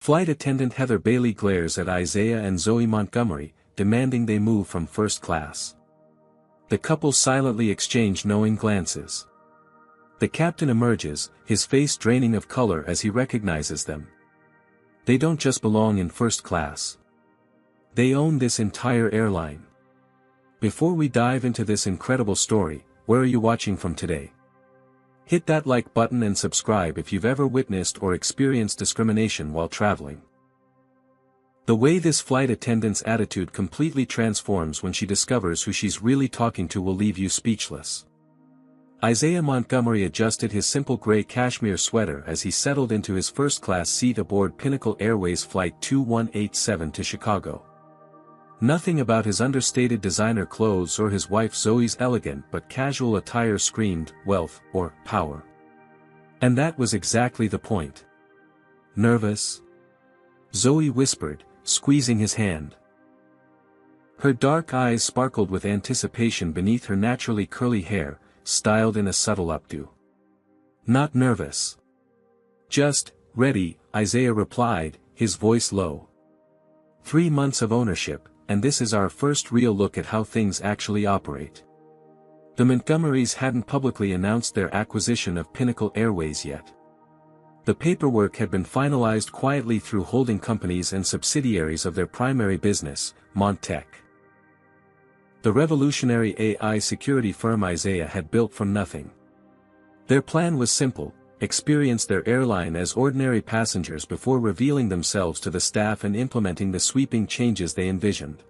Flight attendant Heather Bailey glares at Isaiah and Zoe Montgomery, demanding they move from first class. The couple silently exchange knowing glances. The captain emerges, his face draining of color as he recognizes them. They don't just belong in first class. They own this entire airline. Before we dive into this incredible story, where are you watching from today? Hit that like button and subscribe if you've ever witnessed or experienced discrimination while traveling. The way this flight attendant's attitude completely transforms when she discovers who she's really talking to will leave you speechless. Isaiah Montgomery adjusted his simple gray cashmere sweater as he settled into his first-class seat aboard Pinnacle Airways Flight 2187 to Chicago. Nothing about his understated designer clothes or his wife Zoe's elegant but casual attire screamed wealth or power. And that was exactly the point. Nervous? Zoe whispered, squeezing his hand. Her dark eyes sparkled with anticipation beneath her naturally curly hair, styled in a subtle updo. Not nervous. Just ready, Isaiah replied, his voice low. 3 months of ownership, and this is our first real look at how things actually operate. The Montgomerys hadn't publicly announced their acquisition of Pinnacle Airways yet. The paperwork had been finalized quietly through holding companies and subsidiaries of their primary business, Montech. The revolutionary AI security firm Isaiah had built from nothing. Their plan was simple: experience their airline as ordinary passengers before revealing themselves to the staff and implementing the sweeping changes they envisioned.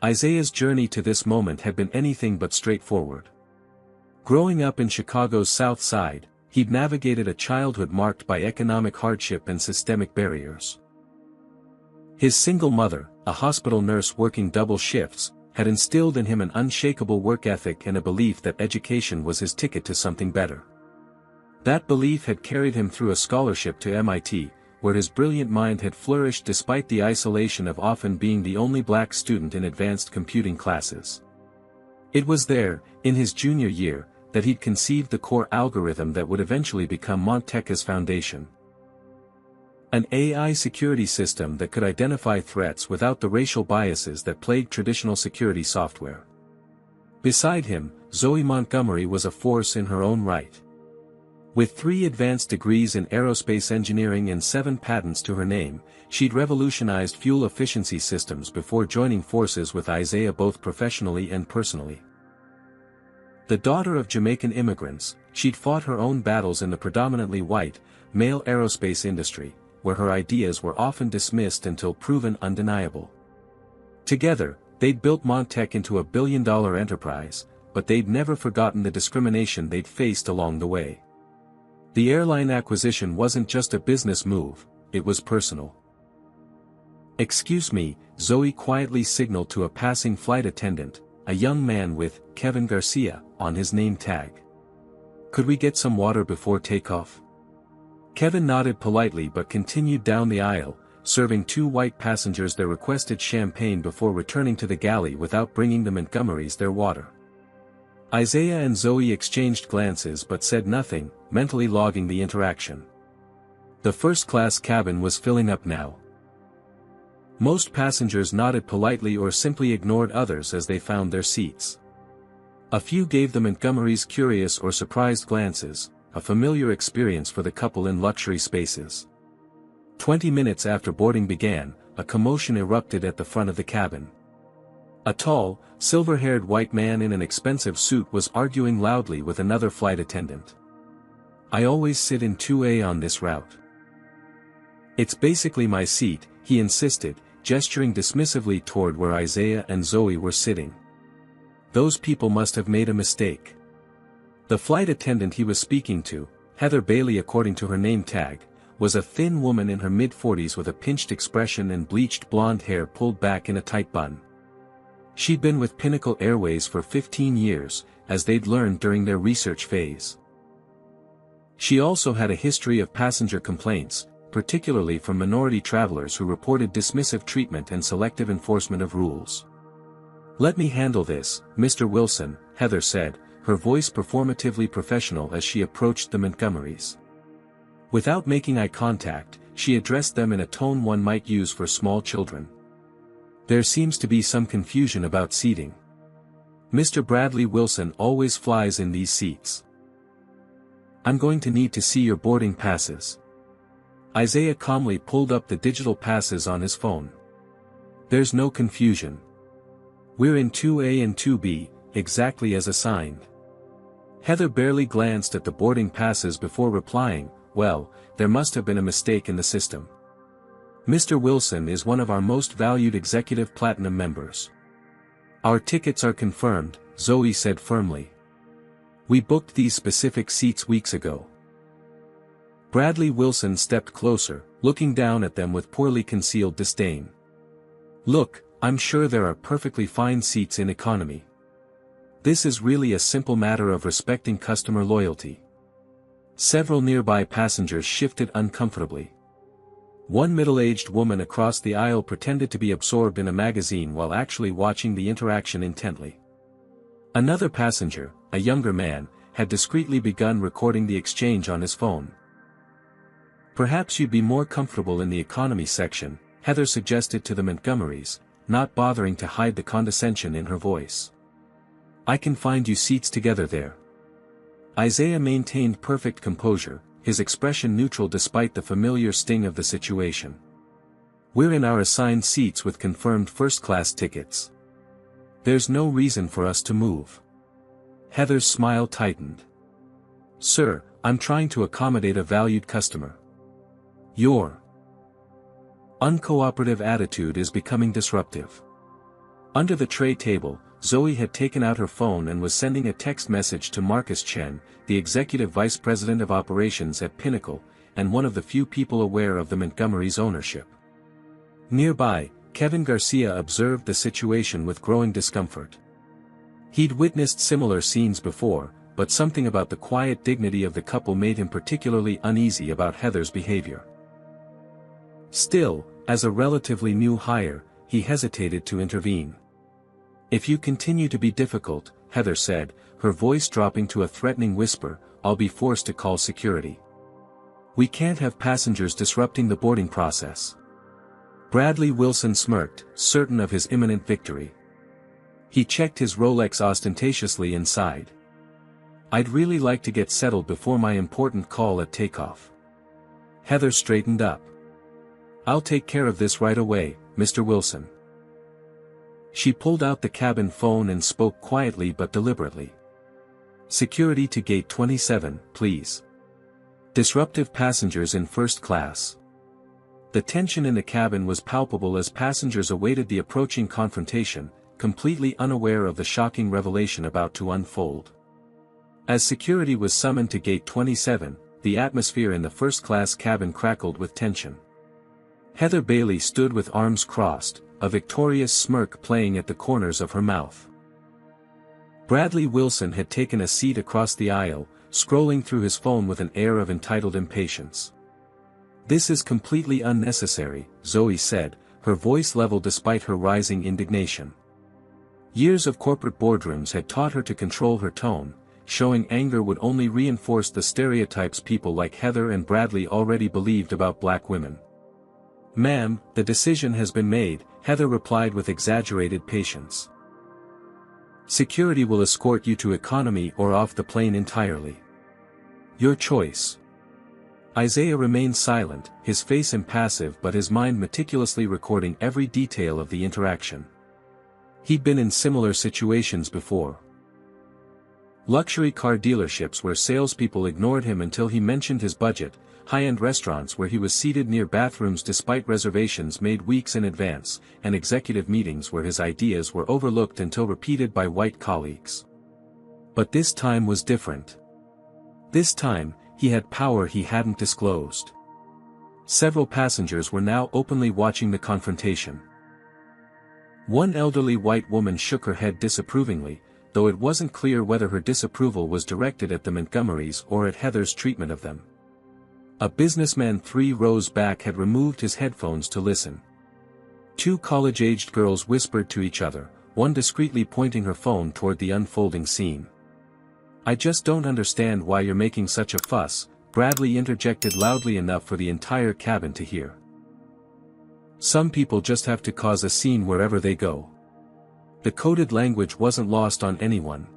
Isaiah's journey to this moment had been anything but straightforward. Growing up in Chicago's South Side, he'd navigated a childhood marked by economic hardship and systemic barriers. His single mother, a hospital nurse working double shifts, had instilled in him an unshakable work ethic and a belief that education was his ticket to something better. That belief had carried him through a scholarship to MIT, where his brilliant mind had flourished despite the isolation of often being the only black student in advanced computing classes. It was there, in his junior year, that he'd conceived the core algorithm that would eventually become Montech's foundation. An AI security system that could identify threats without the racial biases that plague traditional security software. Beside him, Zoe Montgomery was a force in her own right. With 3 advanced degrees in aerospace engineering and 7 patents to her name, she'd revolutionized fuel efficiency systems before joining forces with Isaiah both professionally and personally. The daughter of Jamaican immigrants, she'd fought her own battles in the predominantly white, male aerospace industry, where her ideas were often dismissed until proven undeniable. Together, they'd built Montech into a billion-dollar enterprise, but they'd never forgotten the discrimination they'd faced along the way. The airline acquisition wasn't just a business move, it was personal. "Excuse me," Zoe quietly signaled to a passing flight attendant, a young man with Kevin Garcia on his name tag. "Could we get some water before takeoff?" Kevin nodded politely but continued down the aisle, serving 2 white passengers their requested champagne before returning to the galley without bringing the Montgomerys their water. Isaiah and Zoe exchanged glances but said nothing, mentally logging the interaction. The first-class cabin was filling up now. Most passengers nodded politely or simply ignored others as they found their seats. A few gave the Montgomerys curious or surprised glances, a familiar experience for the couple in luxury spaces. 20 minutes after boarding began, a commotion erupted at the front of the cabin. A tall, silver-haired white man in an expensive suit was arguing loudly with another flight attendant. "I always sit in 2A on this route." "It's basically my seat," he insisted, gesturing dismissively toward where Isaiah and Zoe were sitting. "Those people must have made a mistake." The flight attendant he was speaking to, Heather Bailey according to her name tag, was a thin woman in her mid-40s with a pinched expression and bleached blonde hair pulled back in a tight bun. She'd been with Pinnacle Airways for 15 years, as they'd learned during their research phase. She also had a history of passenger complaints, particularly from minority travelers who reported dismissive treatment and selective enforcement of rules. "Let me handle this, Mr. Wilson," Heather said, her voice performatively professional as she approached the Montgomerys. Without making eye contact, she addressed them in a tone one might use for small children. There seems to be some confusion about seating. Mr. Bradley Wilson always flies in these seats. I'm going to need to see your boarding passes. Isaiah calmly pulled up the digital passes on his phone. There's no confusion. We're in 2A and 2B, exactly as assigned. Heather barely glanced at the boarding passes before replying, well, there must have been a mistake in the system. Mr. Wilson is one of our most valued executive platinum members. Our tickets are confirmed, Zoe said firmly. We booked these specific seats weeks ago. Bradley Wilson stepped closer, looking down at them with poorly concealed disdain. Look, I'm sure there are perfectly fine seats in economy. This is really a simple matter of respecting customer loyalty. Several nearby passengers shifted uncomfortably. One middle-aged woman across the aisle pretended to be absorbed in a magazine while actually watching the interaction intently. Another passenger, a younger man, had discreetly begun recording the exchange on his phone. Perhaps you'd be more comfortable in the economy section, Heather suggested to the Montgomerys, not bothering to hide the condescension in her voice. I can find you seats together there. Isaiah maintained perfect composure, his expression neutral despite the familiar sting of the situation. We're in our assigned seats with confirmed first-class tickets. There's no reason for us to move. Heather's smile tightened. Sir, I'm trying to accommodate a valued customer. Your uncooperative attitude is becoming disruptive. Under the tray table, Zoe had taken out her phone and was sending a text message to Marcus Chen, the executive vice president of operations at Pinnacle, and one of the few people aware of the Montgomery's ownership. Nearby, Kevin Garcia observed the situation with growing discomfort. He'd witnessed similar scenes before, but something about the quiet dignity of the couple made him particularly uneasy about Heather's behavior. Still, as a relatively new hire, he hesitated to intervene. If you continue to be difficult, Heather said, her voice dropping to a threatening whisper, I'll be forced to call security. We can't have passengers disrupting the boarding process. Bradley Wilson smirked, certain of his imminent victory. He checked his Rolex ostentatiously and sighed. I'd really like to get settled before my important call at takeoff. Heather straightened up. I'll take care of this right away, Mr. Wilson. She pulled out the cabin phone and spoke quietly but deliberately. Security to gate 27, please. Disruptive passengers in first class. The tension in the cabin was palpable as passengers awaited the approaching confrontation, completely unaware of the shocking revelation about to unfold. As security was summoned to gate 27, the atmosphere in the first-class cabin crackled with tension. Heather Bailey stood with arms crossed, a victorious smirk playing at the corners of her mouth. Bradley Wilson had taken a seat across the aisle, scrolling through his phone with an air of entitled impatience. This is completely unnecessary, Zoe said, her voice level despite her rising indignation. Years of corporate boardrooms had taught her to control her tone, showing anger would only reinforce the stereotypes people like Heather and Bradley already believed about black women. Ma'am, the decision has been made, Heather replied with exaggerated patience. Security will escort you to economy or off the plane entirely. Your choice. Isaiah remained silent, his face impassive but his mind meticulously recording every detail of the interaction. He'd been in similar situations before. Luxury car dealerships where salespeople ignored him until he mentioned his budget, high-end restaurants where he was seated near bathrooms despite reservations made weeks in advance, and executive meetings where his ideas were overlooked until repeated by white colleagues. But this time was different. This time, he had power he hadn't disclosed. Several passengers were now openly watching the confrontation. One elderly white woman shook her head disapprovingly, though it wasn't clear whether her disapproval was directed at the Montgomerys or at Heather's treatment of them. A businessman 3 rows back had removed his headphones to listen. 2 college-aged girls whispered to each other, one discreetly pointing her phone toward the unfolding scene. I just don't understand why you're making such a fuss, Bradley interjected loudly enough for the entire cabin to hear. Some people just have to cause a scene wherever they go. The coded language wasn't lost on anyone.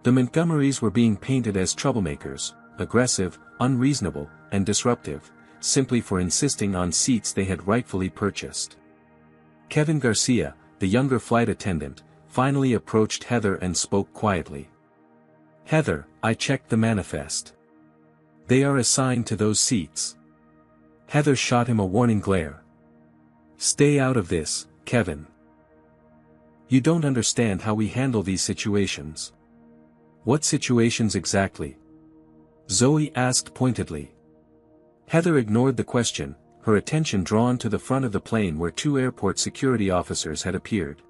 The Montgomerys were being painted as troublemakers, aggressive, unreasonable, and disruptive, simply for insisting on seats they had rightfully purchased. Kevin Garcia, the younger flight attendant, finally approached Heather and spoke quietly. "Heather, I checked the manifest. They are assigned to those seats." Heather shot him a warning glare. "Stay out of this, Kevin. You don't understand how we handle these situations." "What situations exactly?" Zoe asked pointedly. Heather ignored the question, her attention drawn to the front of the plane where two airport security officers had appeared.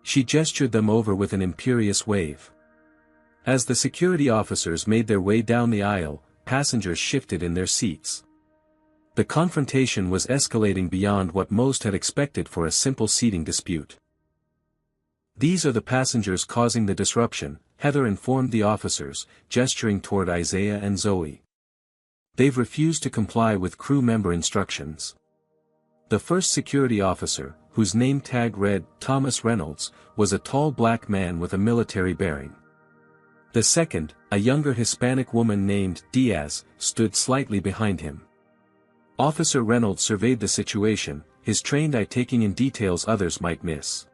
She gestured them over with an imperious wave. As the security officers made their way down the aisle, passengers shifted in their seats. The confrontation was escalating beyond what most had expected for a simple seating dispute. "These are the passengers causing the disruption," Heather informed the officers, gesturing toward Isaiah and Zoe. "They've refused to comply with crew member instructions." The first security officer, whose name tag read Thomas Reynolds, was a tall black man with a military bearing. The second, a younger Hispanic woman named Diaz, stood slightly behind him. Officer Reynolds surveyed the situation, his trained eye taking in details others might miss.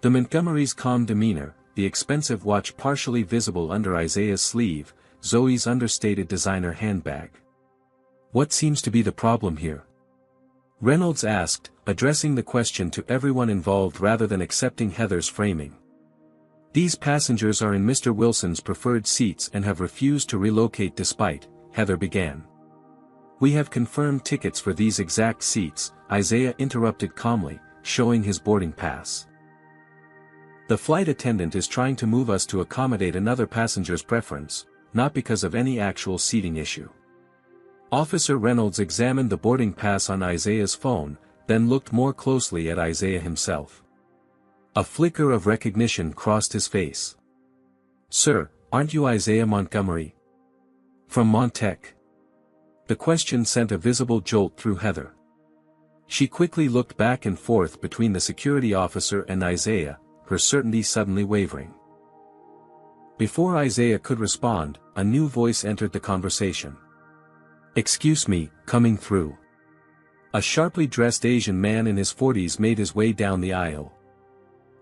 The Montgomery's calm demeanor, the expensive watch partially visible under Isaiah's sleeve, Zoe's understated designer handbag. "What seems to be the problem here?" Reynolds asked, addressing the question to everyone involved rather than accepting Heather's framing. "These passengers are in Mr. Wilson's preferred seats and have refused to relocate despite," Heather began. "We have confirmed tickets for these exact seats," Isaiah interrupted calmly, showing his boarding pass. "The flight attendant is trying to move us to accommodate another passenger's preference, not because of any actual seating issue." Officer Reynolds examined the boarding pass on Isaiah's phone, then looked more closely at Isaiah himself. A flicker of recognition crossed his face. "Sir, aren't you Isaiah Montgomery? From Montec?" The question sent a visible jolt through Heather. She quickly looked back and forth between the security officer and Isaiah, her certainty suddenly wavering. Before Isaiah could respond, a new voice entered the conversation. "Excuse me, coming through." A sharply dressed Asian man in his 40s made his way down the aisle.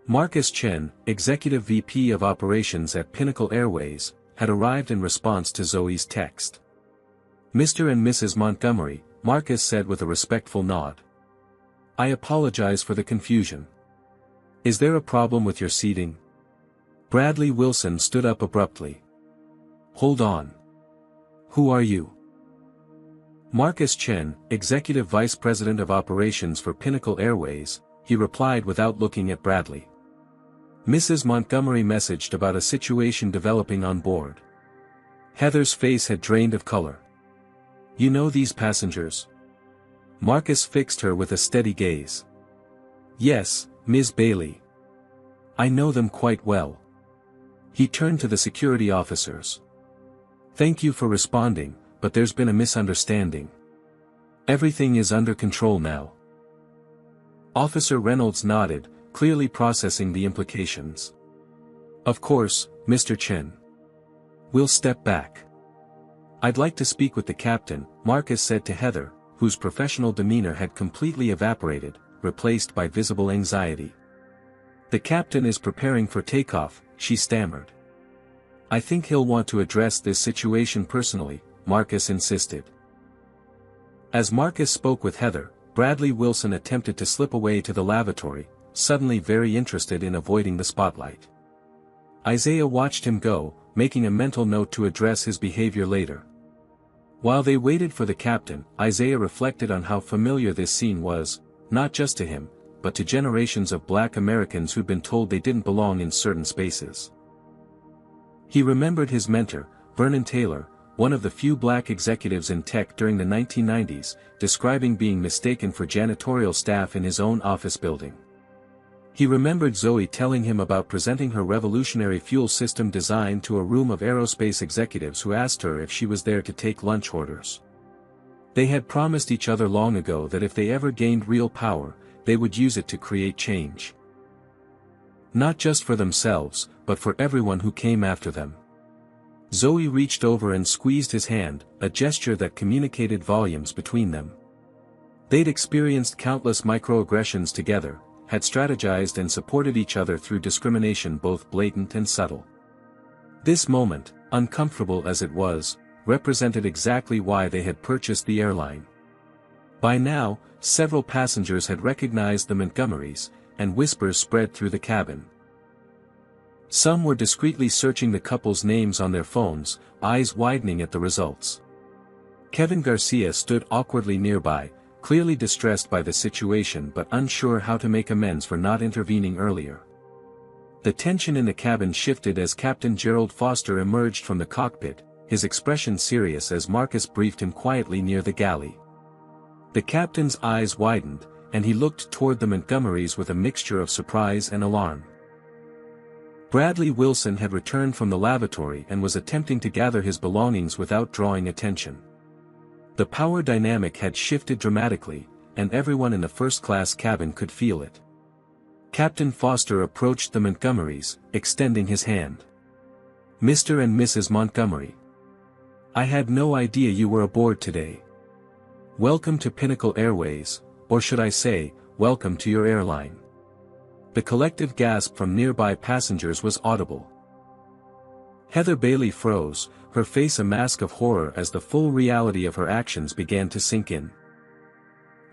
Marcus Chen, Executive VP of Operations at Pinnacle Airways, had arrived in response to Zoe's text. "Mr. and Mrs. Montgomery," Marcus said with a respectful nod. "I apologize for the confusion. Is there a problem with your seating?" Bradley Wilson stood up abruptly. "Hold on. Who are you?" Marcus Chen, Executive Vice President of Operations for Pinnacle Airways, he replied without looking at Bradley. Mrs. Montgomery messaged about a situation developing on board. Heather's face had drained of color. "You know these passengers?" Marcus fixed her with a steady gaze. "Yes, Ms. Bailey. I know them quite well." He turned to the security officers. "Thank you for responding, but there's been a misunderstanding. Everything is under control now." Officer Reynolds nodded, clearly processing the implications. "Of course, Mr. Chen. We'll step back. I'd like to speak with the captain," Marcus said to Heather, whose professional demeanor had completely evaporated, replaced by visible anxiety. "The captain is preparing for takeoff," she stammered. "I think he'll want to address this situation personally," Marcus insisted. As Marcus spoke with Heather, Bradley Wilson attempted to slip away to the lavatory, suddenly very interested in avoiding the spotlight. Isaiah watched him go, making a mental note to address his behavior later. While they waited for the captain, Isaiah reflected on how familiar this scene was, not just to him, but to generations of Black Americans who'd been told they didn't belong in certain spaces. He remembered his mentor, Vernon Taylor, one of the few Black executives in tech during the 1990s, describing being mistaken for janitorial staff in his own office building. He remembered Zoe telling him about presenting her revolutionary fuel system design to a room of aerospace executives who asked her if she was there to take lunch orders. They had promised each other long ago that if they ever gained real power, they would use it to create change. Not just for themselves, but for everyone who came after them. Zoe reached over and squeezed his hand, a gesture that communicated volumes between them. They'd experienced countless microaggressions together, had strategized and supported each other through discrimination both blatant and subtle. This moment, uncomfortable as it was, represented exactly why they had purchased the airline. By now, several passengers had recognized the Montgomerys, and whispers spread through the cabin. Some were discreetly searching the couple's names on their phones, eyes widening at the results. Kevin Garcia stood awkwardly nearby, clearly distressed by the situation but unsure how to make amends for not intervening earlier. The tension in the cabin shifted as Captain Gerald Foster emerged from the cockpit, his expression serious as Marcus briefed him quietly near the galley. The captain's eyes widened, and he looked toward the Montgomerys with a mixture of surprise and alarm. Bradley Wilson had returned from the lavatory and was attempting to gather his belongings without drawing attention. The power dynamic had shifted dramatically, and everyone in the first-class cabin could feel it. Captain Foster approached the Montgomerys, extending his hand. "Mr. and Mrs. Montgomery. I had no idea you were aboard today. Welcome to Pinnacle Airways, or should I say, welcome to your airline." The collective gasp from nearby passengers was audible. Heather Bailey froze, her face a mask of horror as the full reality of her actions began to sink in.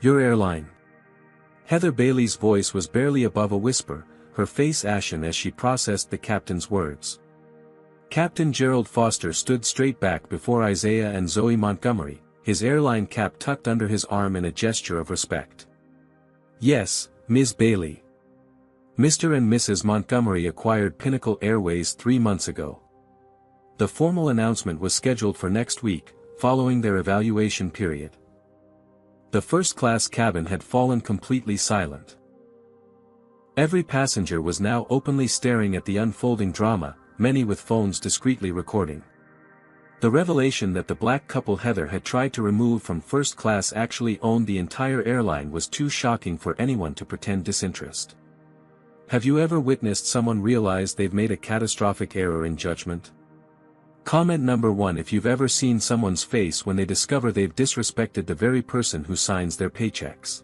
"Your airline." Heather Bailey's voice was barely above a whisper, her face ashen as she processed the captain's words. Captain Gerald Foster stood straight back before Isaiah and Zoe Montgomery, his airline cap tucked under his arm in a gesture of respect. "Yes, Ms. Bailey. Mr. and Mrs. Montgomery acquired Pinnacle Airways 3 months ago. The formal announcement was scheduled for next week, following their evaluation period." The first-class cabin had fallen completely silent. Every passenger was now openly staring at the unfolding drama, many with phones discreetly recording. The revelation that the black couple Heather had tried to remove from first class actually owned the entire airline was too shocking for anyone to pretend disinterest. Have you ever witnessed someone realize they've made a catastrophic error in judgment? Comment number 1 if you've ever seen someone's face when they discover they've disrespected the very person who signs their paychecks.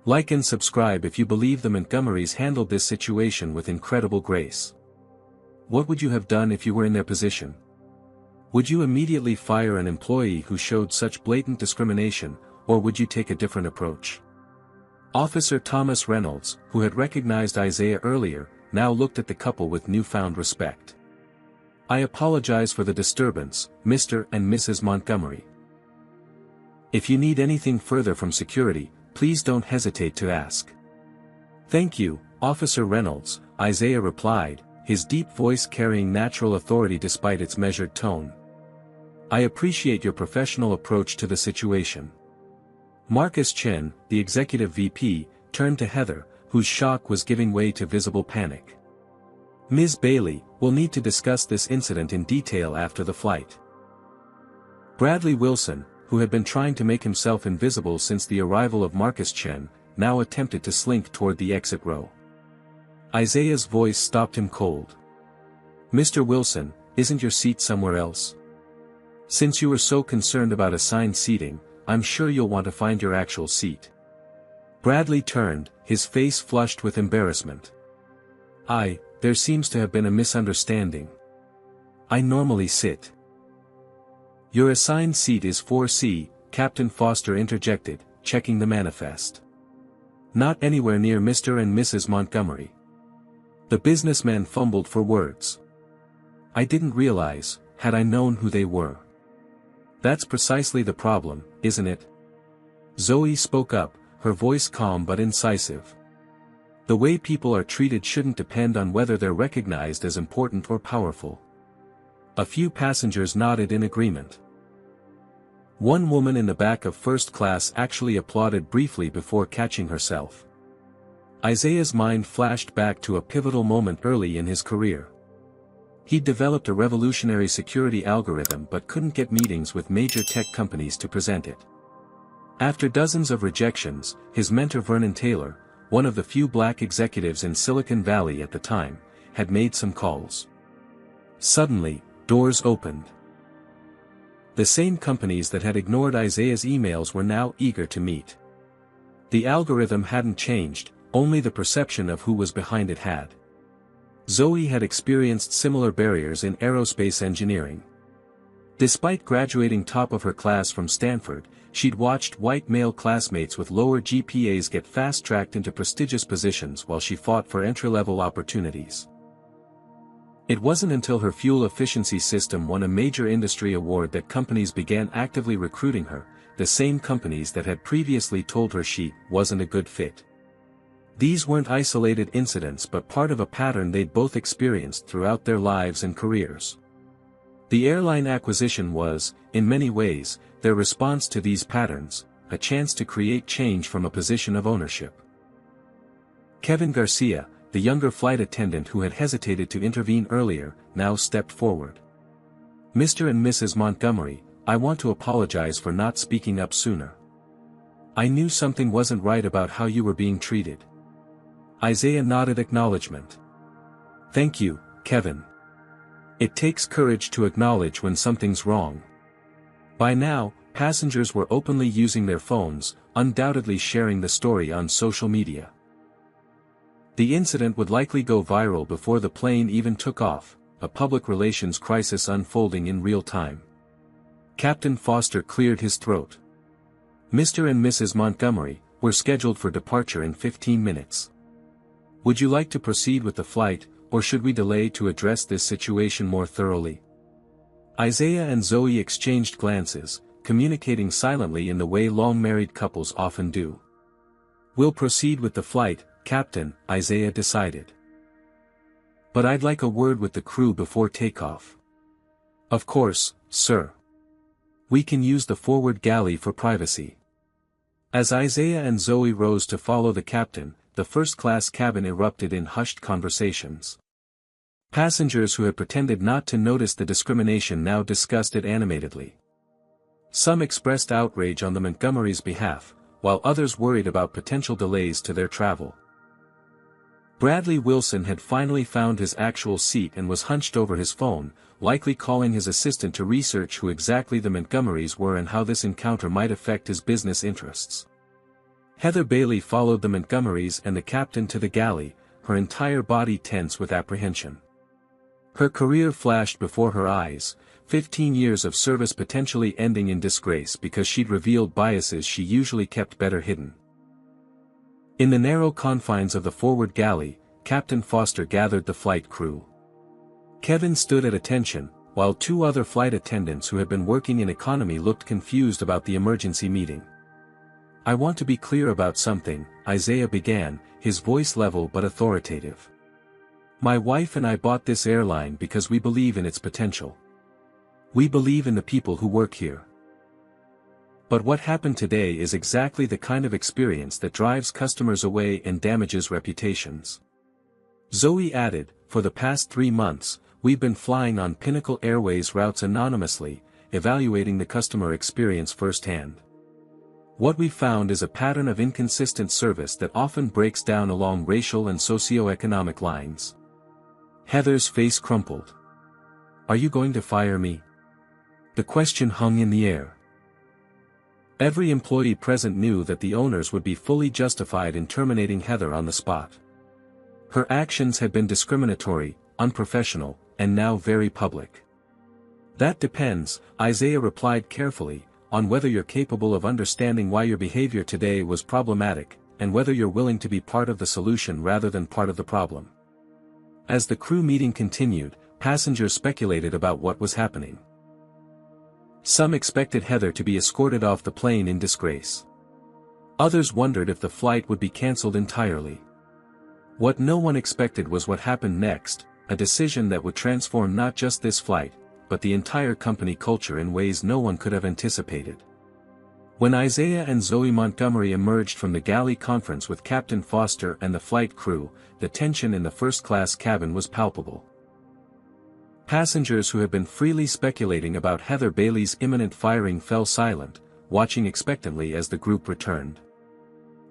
Like and subscribe if you believe the Montgomerys handled this situation with incredible grace. What would you have done if you were in their position? Would you immediately fire an employee who showed such blatant discrimination, or would you take a different approach? Officer Thomas Reynolds, who had recognized Isaiah earlier, now looked at the couple with newfound respect. "I apologize for the disturbance, Mr. and Mrs. Montgomery. If you need anything further from security, please don't hesitate to ask." "Thank you, Officer Reynolds," Isaiah replied, his deep voice carrying natural authority despite its measured tone. "I appreciate your professional approach to the situation." Marcus Chen, the executive VP, turned to Heather, whose shock was giving way to visible panic. "Ms. Bailey, we'll need to discuss this incident in detail after the flight." Bradley Wilson, who had been trying to make himself invisible since the arrival of Marcus Chen, now attempted to slink toward the exit row. Isaiah's voice stopped him cold. "Mr. Wilson, isn't your seat somewhere else? Since you were so concerned about assigned seating, I'm sure you'll want to find your actual seat." Bradley turned, his face flushed with embarrassment. There seems to have been a misunderstanding. I normally sit." "Your assigned seat is 4C, Captain Foster interjected, checking the manifest. "Not anywhere near Mr. and Mrs. Montgomery." The businessman fumbled for words. "I didn't realize, had I known who they were." "That's precisely the problem, isn't it?" Zoe spoke up, her voice calm but incisive. "The way people are treated shouldn't depend on whether they're recognized as important or powerful." A few passengers nodded in agreement. One woman in the back of first class actually applauded briefly before catching herself. Isaiah's mind flashed back to a pivotal moment early in his career. He'd developed a revolutionary security algorithm but couldn't get meetings with major tech companies to present it. After dozens of rejections, his mentor Vernon Taylor, one of the few black executives in Silicon Valley at the time, had made some calls. Suddenly, doors opened. The same companies that had ignored Isaiah's emails were now eager to meet. The algorithm hadn't changed, only the perception of who was behind it had. Zoe had experienced similar barriers in aerospace engineering. Despite graduating top of her class from Stanford, she'd watched white male classmates with lower GPAs get fast-tracked into prestigious positions while she fought for entry-level opportunities. It wasn't until her fuel efficiency system won a major industry award that companies began actively recruiting her, the same companies that had previously told her she wasn't a good fit. These weren't isolated incidents but part of a pattern they'd both experienced throughout their lives and careers. The airline acquisition was, in many ways, their response to these patterns, a chance to create change from a position of ownership. Kevin Garcia, the younger flight attendant who had hesitated to intervene earlier, now stepped forward. "Mr. and Mrs. Montgomery, I want to apologize for not speaking up sooner. I knew something wasn't right about how you were being treated." Isaiah nodded acknowledgement. "Thank you, Kevin. It takes courage to acknowledge when something's wrong." By now, passengers were openly using their phones, undoubtedly sharing the story on social media. The incident would likely go viral before the plane even took off, a public relations crisis unfolding in real time. Captain Foster cleared his throat. "Mr. and Mrs. Montgomery, we're scheduled for departure in 15 minutes. Would you like to proceed with the flight, or should we delay to address this situation more thoroughly?" Isaiah and Zoe exchanged glances, communicating silently in the way long-married couples often do. "We'll proceed with the flight, Captain," Isaiah decided. "But I'd like a word with the crew before takeoff." "Of course, sir. We can use the forward galley for privacy." As Isaiah and Zoe rose to follow the captain, the first-class cabin erupted in hushed conversations. Passengers who had pretended not to notice the discrimination now discussed it animatedly. Some expressed outrage on the Montgomerys' behalf, while others worried about potential delays to their travel. Bradley Wilson had finally found his actual seat and was hunched over his phone, likely calling his assistant to research who exactly the Montgomerys were and how this encounter might affect his business interests. Heather Bailey followed the Montgomerys and the captain to the galley, her entire body tense with apprehension. Her career flashed before her eyes, 15 years of service potentially ending in disgrace because she'd revealed biases she usually kept better hidden. In the narrow confines of the forward galley, Captain Foster gathered the flight crew. Kevin stood at attention, while two other flight attendants who had been working in economy looked confused about the emergency meeting. "I want to be clear about something," Isaiah began, his voice level but authoritative. "My wife and I bought this airline because we believe in its potential. We believe in the people who work here. But what happened today is exactly the kind of experience that drives customers away and damages reputations." Zoe added, "For the past 3 months, we've been flying on Pinnacle Airways routes anonymously, evaluating the customer experience firsthand. What we found is a pattern of inconsistent service that often breaks down along racial and socio-economic lines." Heather's face crumpled. "Are you going to fire me?" The question hung in the air. Every employee present knew that the owners would be fully justified in terminating Heather on the spot. Her actions had been discriminatory, unprofessional, and now very public. "That depends," Isaiah replied carefully, "on whether you're capable of understanding why your behavior today was problematic, and whether you're willing to be part of the solution rather than part of the problem." As the crew meeting continued, passengers speculated about what was happening. Some expected Heather to be escorted off the plane in disgrace. Others wondered if the flight would be cancelled entirely. What no one expected was what happened next, a decision that would transform not just this flight, but the entire company culture in ways no one could have anticipated. When Isaiah and Zoe Montgomery emerged from the galley conference with Captain Foster and the flight crew, the tension in the first-class cabin was palpable. Passengers who had been freely speculating about Heather Bailey's imminent firing fell silent, watching expectantly as the group returned.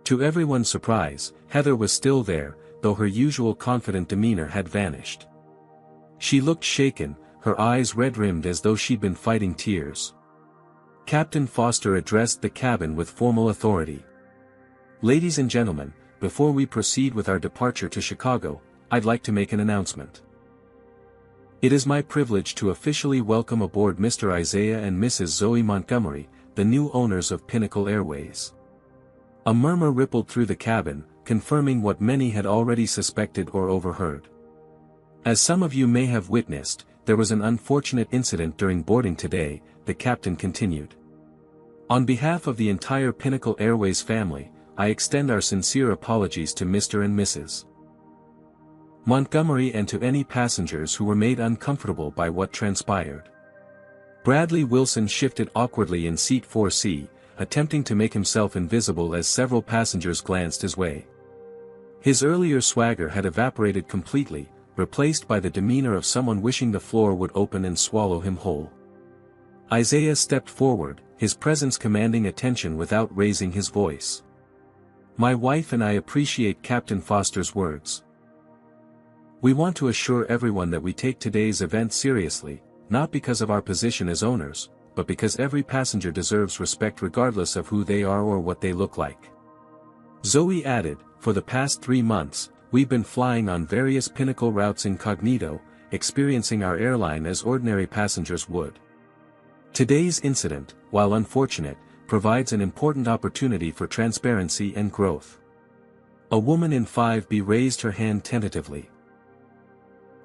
To everyone's surprise, Heather was still there, though her usual confident demeanor had vanished. She looked shaken, her eyes red-rimmed as though she'd been fighting tears. Captain Foster addressed the cabin with formal authority. "Ladies and gentlemen, before we proceed with our departure to Chicago, I'd like to make an announcement. It is my privilege to officially welcome aboard Mr. Isaiah and Mrs. Zoe Montgomery, the new owners of Pinnacle Airways." A murmur rippled through the cabin, confirming what many had already suspected or overheard. "As some of you may have witnessed, there was an unfortunate incident during boarding today," the captain continued. "On behalf of the entire Pinnacle Airways family, I extend our sincere apologies to Mr. and Mrs. Montgomery and to any passengers who were made uncomfortable by what transpired." Bradley Wilson shifted awkwardly in seat 4C, attempting to make himself invisible as several passengers glanced his way. His earlier swagger had evaporated completely, replaced by the demeanor of someone wishing the floor would open and swallow him whole. Isaiah stepped forward, his presence commanding attention without raising his voice. "My wife and I appreciate Captain Foster's words. We want to assure everyone that we take today's event seriously, not because of our position as owners, but because every passenger deserves respect regardless of who they are or what they look like." Zoe added, "For the past 3 months, we've been flying on various Pinnacle routes incognito, experiencing our airline as ordinary passengers would. Today's incident, while unfortunate, provides an important opportunity for transparency and growth." A woman in 5B raised her hand tentatively.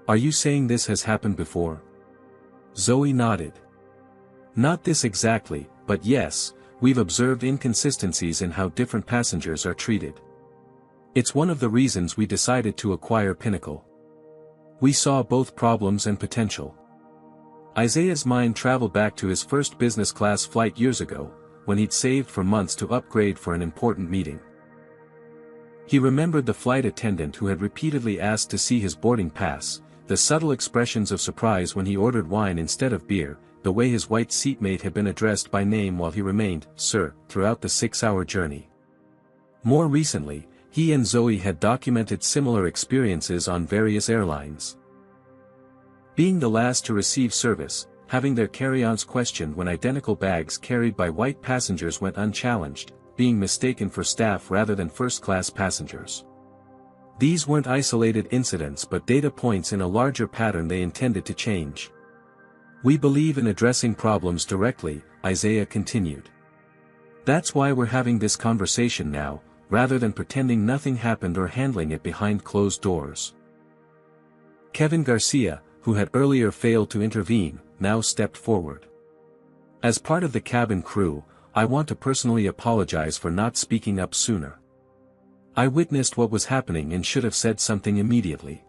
"Are you saying this has happened before?" Zoe nodded. "Not this exactly, but yes, we've observed inconsistencies in how different passengers are treated. It's one of the reasons we decided to acquire Pinnacle. We saw both problems and potential." Isaiah's mind traveled back to his first business-class flight years ago, when he'd saved for months to upgrade for an important meeting. He remembered the flight attendant who had repeatedly asked to see his boarding pass, the subtle expressions of surprise when he ordered wine instead of beer, the way his white seatmate had been addressed by name while he remained, "Sir," throughout the 6-hour journey. More recently, he and Zoe had documented similar experiences on various airlines. Being the last to receive service, having their carry-ons questioned when identical bags carried by white passengers went unchallenged, being mistaken for staff rather than first-class passengers. These weren't isolated incidents but data points in a larger pattern they intended to change. "We believe in addressing problems directly," Isaiah continued. "That's why we're having this conversation now, rather than pretending nothing happened or handling it behind closed doors." Kevin Garcia, who had earlier failed to intervene, now stepped forward. "As part of the cabin crew, I want to personally apologize for not speaking up sooner. I witnessed what was happening and should have said something immediately."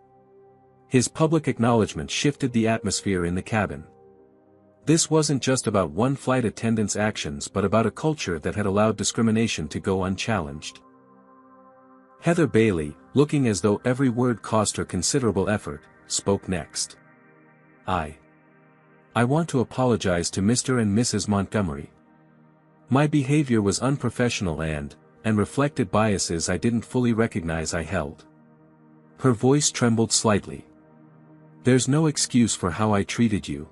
His public acknowledgement shifted the atmosphere in the cabin. This wasn't just about one flight attendant's actions but about a culture that had allowed discrimination to go unchallenged. Heather Bailey, looking as though every word cost her considerable effort, spoke next. I want to apologize to Mr. and Mrs. Montgomery. My behavior was unprofessional and reflected biases I didn't fully recognize I held." Her voice trembled slightly. "There's no excuse for how I treated you."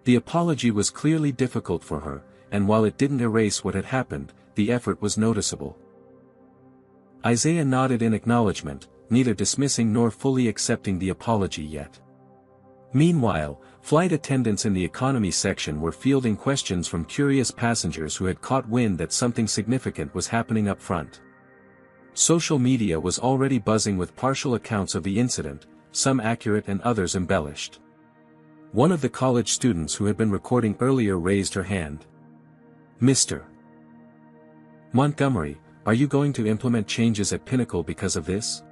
The apology was clearly difficult for her, and while it didn't erase what had happened, the effort was noticeable. Isaiah nodded in acknowledgement, neither dismissing nor fully accepting the apology yet. Meanwhile, flight attendants in the economy section were fielding questions from curious passengers who had caught wind that something significant was happening up front. Social media was already buzzing with partial accounts of the incident, some accurate and others embellished. One of the college students who had been recording earlier raised her hand. "Mr. Montgomery, are you going to implement changes at Pinnacle because of this?"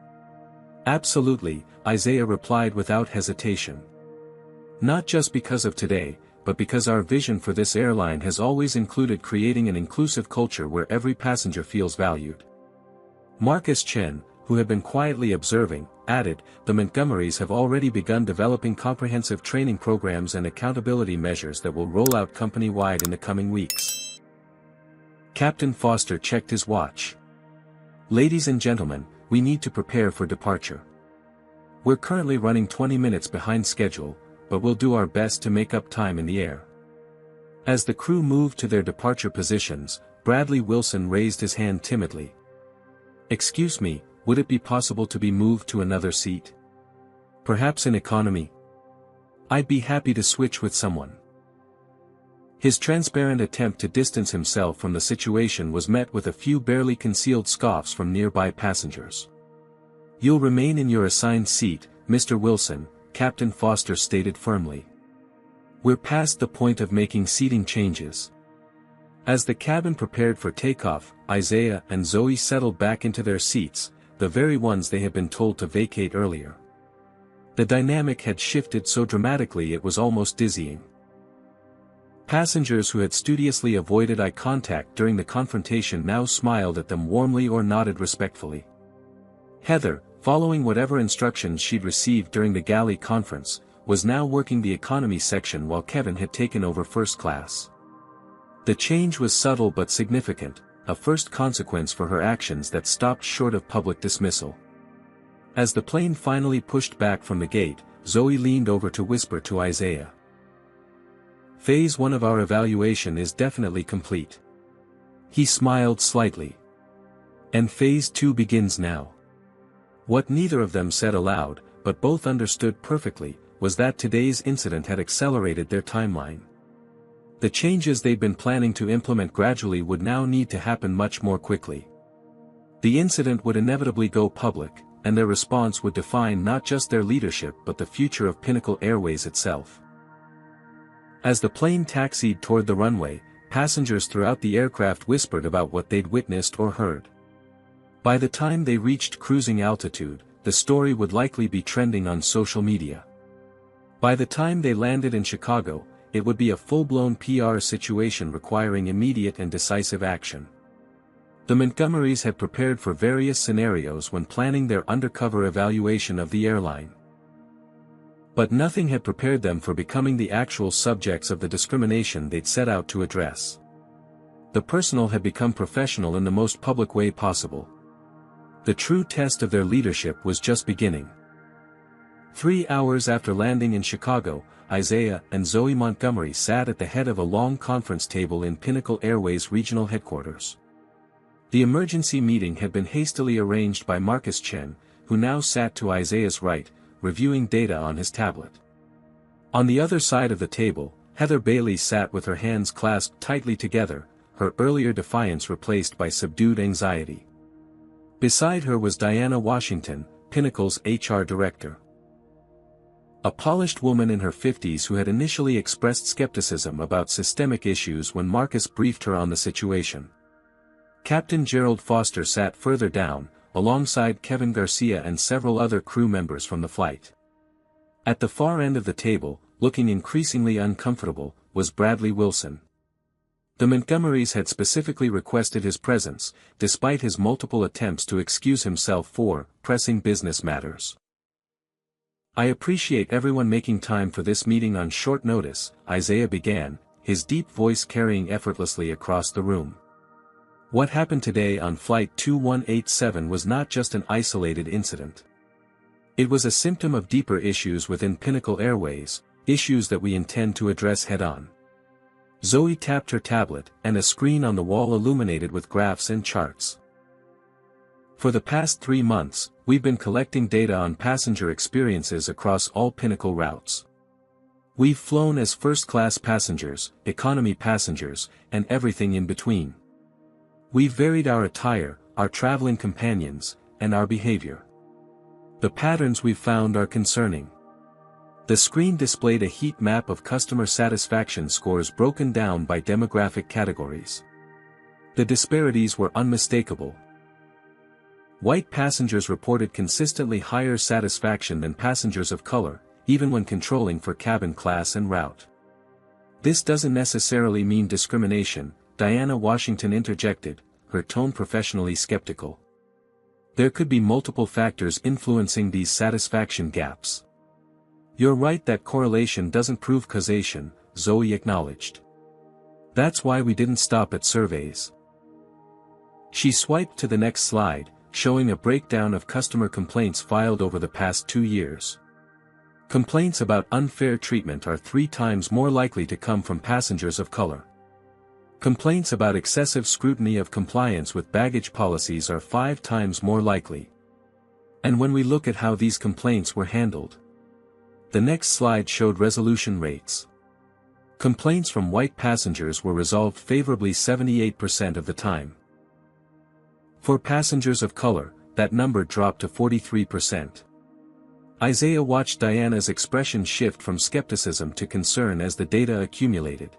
"Absolutely," Isaiah replied without hesitation. "Not just because of today, but because our vision for this airline has always included creating an inclusive culture where every passenger feels valued. Marcus Chen, who had been quietly observing, added, "The Montgomerys have already begun developing comprehensive training programs and accountability measures that will roll out company-wide in the coming weeks." Captain Foster checked his watch. "Ladies and gentlemen, we need to prepare for departure. We're currently running 20 minutes behind schedule, but we'll do our best to make up time in the air." As the crew moved to their departure positions, Bradley Wilson raised his hand timidly. "Excuse me, would it be possible to be moved to another seat? Perhaps in economy? I'd be happy to switch with someone." His transparent attempt to distance himself from the situation was met with a few barely concealed scoffs from nearby passengers. "You'll remain in your assigned seat, Mr. Wilson," Captain Foster stated firmly. "We're past the point of making seating changes." As the cabin prepared for takeoff, Isaiah and Zoe settled back into their seats, the very ones they had been told to vacate earlier. The dynamic had shifted so dramatically it was almost dizzying. Passengers who had studiously avoided eye contact during the confrontation now smiled at them warmly or nodded respectfully. Heather, following whatever instructions she'd received during the galley conference, was now working the economy section while Kevin had taken over first class. The change was subtle but significant, a first consequence for her actions that stopped short of public dismissal. As the plane finally pushed back from the gate, Zoe leaned over to whisper to Isaiah. "Phase 1 of our evaluation is definitely complete." He smiled slightly. "And Phase 2 begins now." What neither of them said aloud, but both understood perfectly, was that today's incident had accelerated their timeline. The changes they'd been planning to implement gradually would now need to happen much more quickly. The incident would inevitably go public, and their response would define not just their leadership but the future of Pinnacle Airways itself. As the plane taxied toward the runway, passengers throughout the aircraft whispered about what they'd witnessed or heard. By the time they reached cruising altitude, the story would likely be trending on social media. By the time they landed in Chicago, it would be a full-blown PR situation requiring immediate and decisive action. The Montgomerys had prepared for various scenarios when planning their undercover evaluation of the airline. But nothing had prepared them for becoming the actual subjects of the discrimination they'd set out to address. The personal had become professional in the most public way possible. The true test of their leadership was just beginning. 3 hours after landing in Chicago, Isaiah and Zoe Montgomery sat at the head of a long conference table in Pinnacle Airways regional headquarters. The emergency meeting had been hastily arranged by Marcus Chen, who now sat to Isaiah's right, reviewing data on his tablet. On the other side of the table, Heather Bailey sat with her hands clasped tightly together, her earlier defiance replaced by subdued anxiety. Beside her was Diana Washington, Pinnacle's HR director. A polished woman in her 50s who had initially expressed skepticism about systemic issues when Marcus briefed her on the situation. Captain Gerald Foster sat further down, alongside Kevin Garcia and several other crew members from the flight. At the far end of the table, looking increasingly uncomfortable, was Bradley Wilson. The Montgomerys had specifically requested his presence, despite his multiple attempts to excuse himself for pressing business matters. "I appreciate everyone making time for this meeting on short notice," Isaiah began, his deep voice carrying effortlessly across the room. What happened today on Flight 2187 was not just an isolated incident. It was a symptom of deeper issues within Pinnacle Airways, issues that we intend to address head-on. Zoe tapped her tablet, and a screen on the wall illuminated with graphs and charts. "For the past 3 months, we've been collecting data on passenger experiences across all Pinnacle routes. We've flown as first-class passengers, economy passengers, and everything in between. We've varied our attire, our traveling companions, and our behavior. The patterns we've found are concerning." The screen displayed a heat map of customer satisfaction scores broken down by demographic categories. The disparities were unmistakable. White passengers reported consistently higher satisfaction than passengers of color, even when controlling for cabin class and route. This doesn't necessarily mean discrimination, Diana Washington interjected, her tone professionally skeptical. There could be multiple factors influencing these satisfaction gaps. You're right that correlation doesn't prove causation, Zoe acknowledged. That's why we didn't stop at surveys. She swiped to the next slide, showing a breakdown of customer complaints filed over the past 2 years. Complaints about unfair treatment are 3 times more likely to come from passengers of color. Complaints about excessive scrutiny of compliance with baggage policies are 5 times more likely. And when we look at how these complaints were handled. The next slide showed resolution rates. Complaints from white passengers were resolved favorably 78% of the time. For passengers of color, that number dropped to 43%. Isaiah watched Diana's expression shift from skepticism to concern as the data accumulated.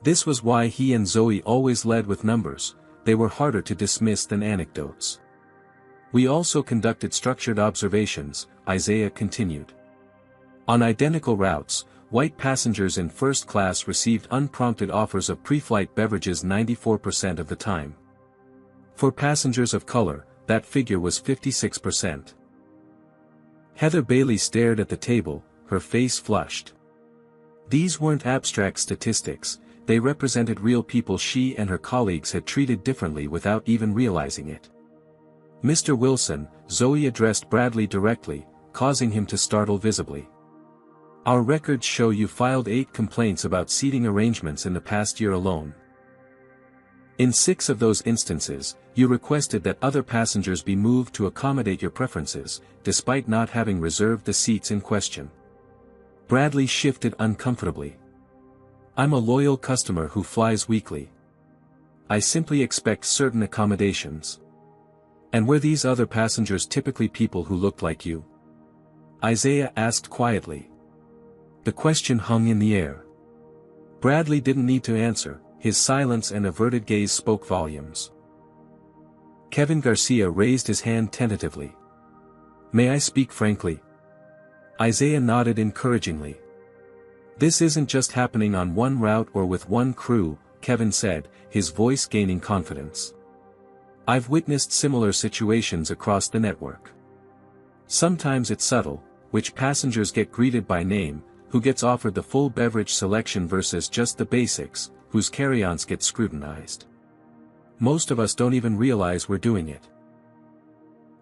This was why he and Zoe always led with numbers, they were harder to dismiss than anecdotes. We also conducted structured observations, Isaiah continued. On identical routes, white passengers in first class received unprompted offers of pre-flight beverages 94% of the time. For passengers of color, that figure was 56%. Heather Bailey stared at the table, her face flushed. These weren't abstract statistics, they represented real people she and her colleagues had treated differently without even realizing it. Mr. Wilson, Zoe addressed Bradley directly, causing him to startle visibly. Our records show you filed 8 complaints about seating arrangements in the past year alone. In 6 of those instances, you requested that other passengers be moved to accommodate your preferences, despite not having reserved the seats in question. Bradley shifted uncomfortably. I'm a loyal customer who flies weekly. I simply expect certain accommodations. And were these other passengers typically people who looked like you? Isaiah asked quietly. The question hung in the air. Bradley didn't need to answer. His silence and averted gaze spoke volumes. Kevin Garcia raised his hand tentatively. May I speak frankly? Isaiah nodded encouragingly. This isn't just happening on one route or with one crew, Kevin said, his voice gaining confidence. I've witnessed similar situations across the network. Sometimes it's subtle, which passengers get greeted by name, who gets offered the full beverage selection versus just the basics, whose carry-ons get scrutinized. Most of us don't even realize we're doing it.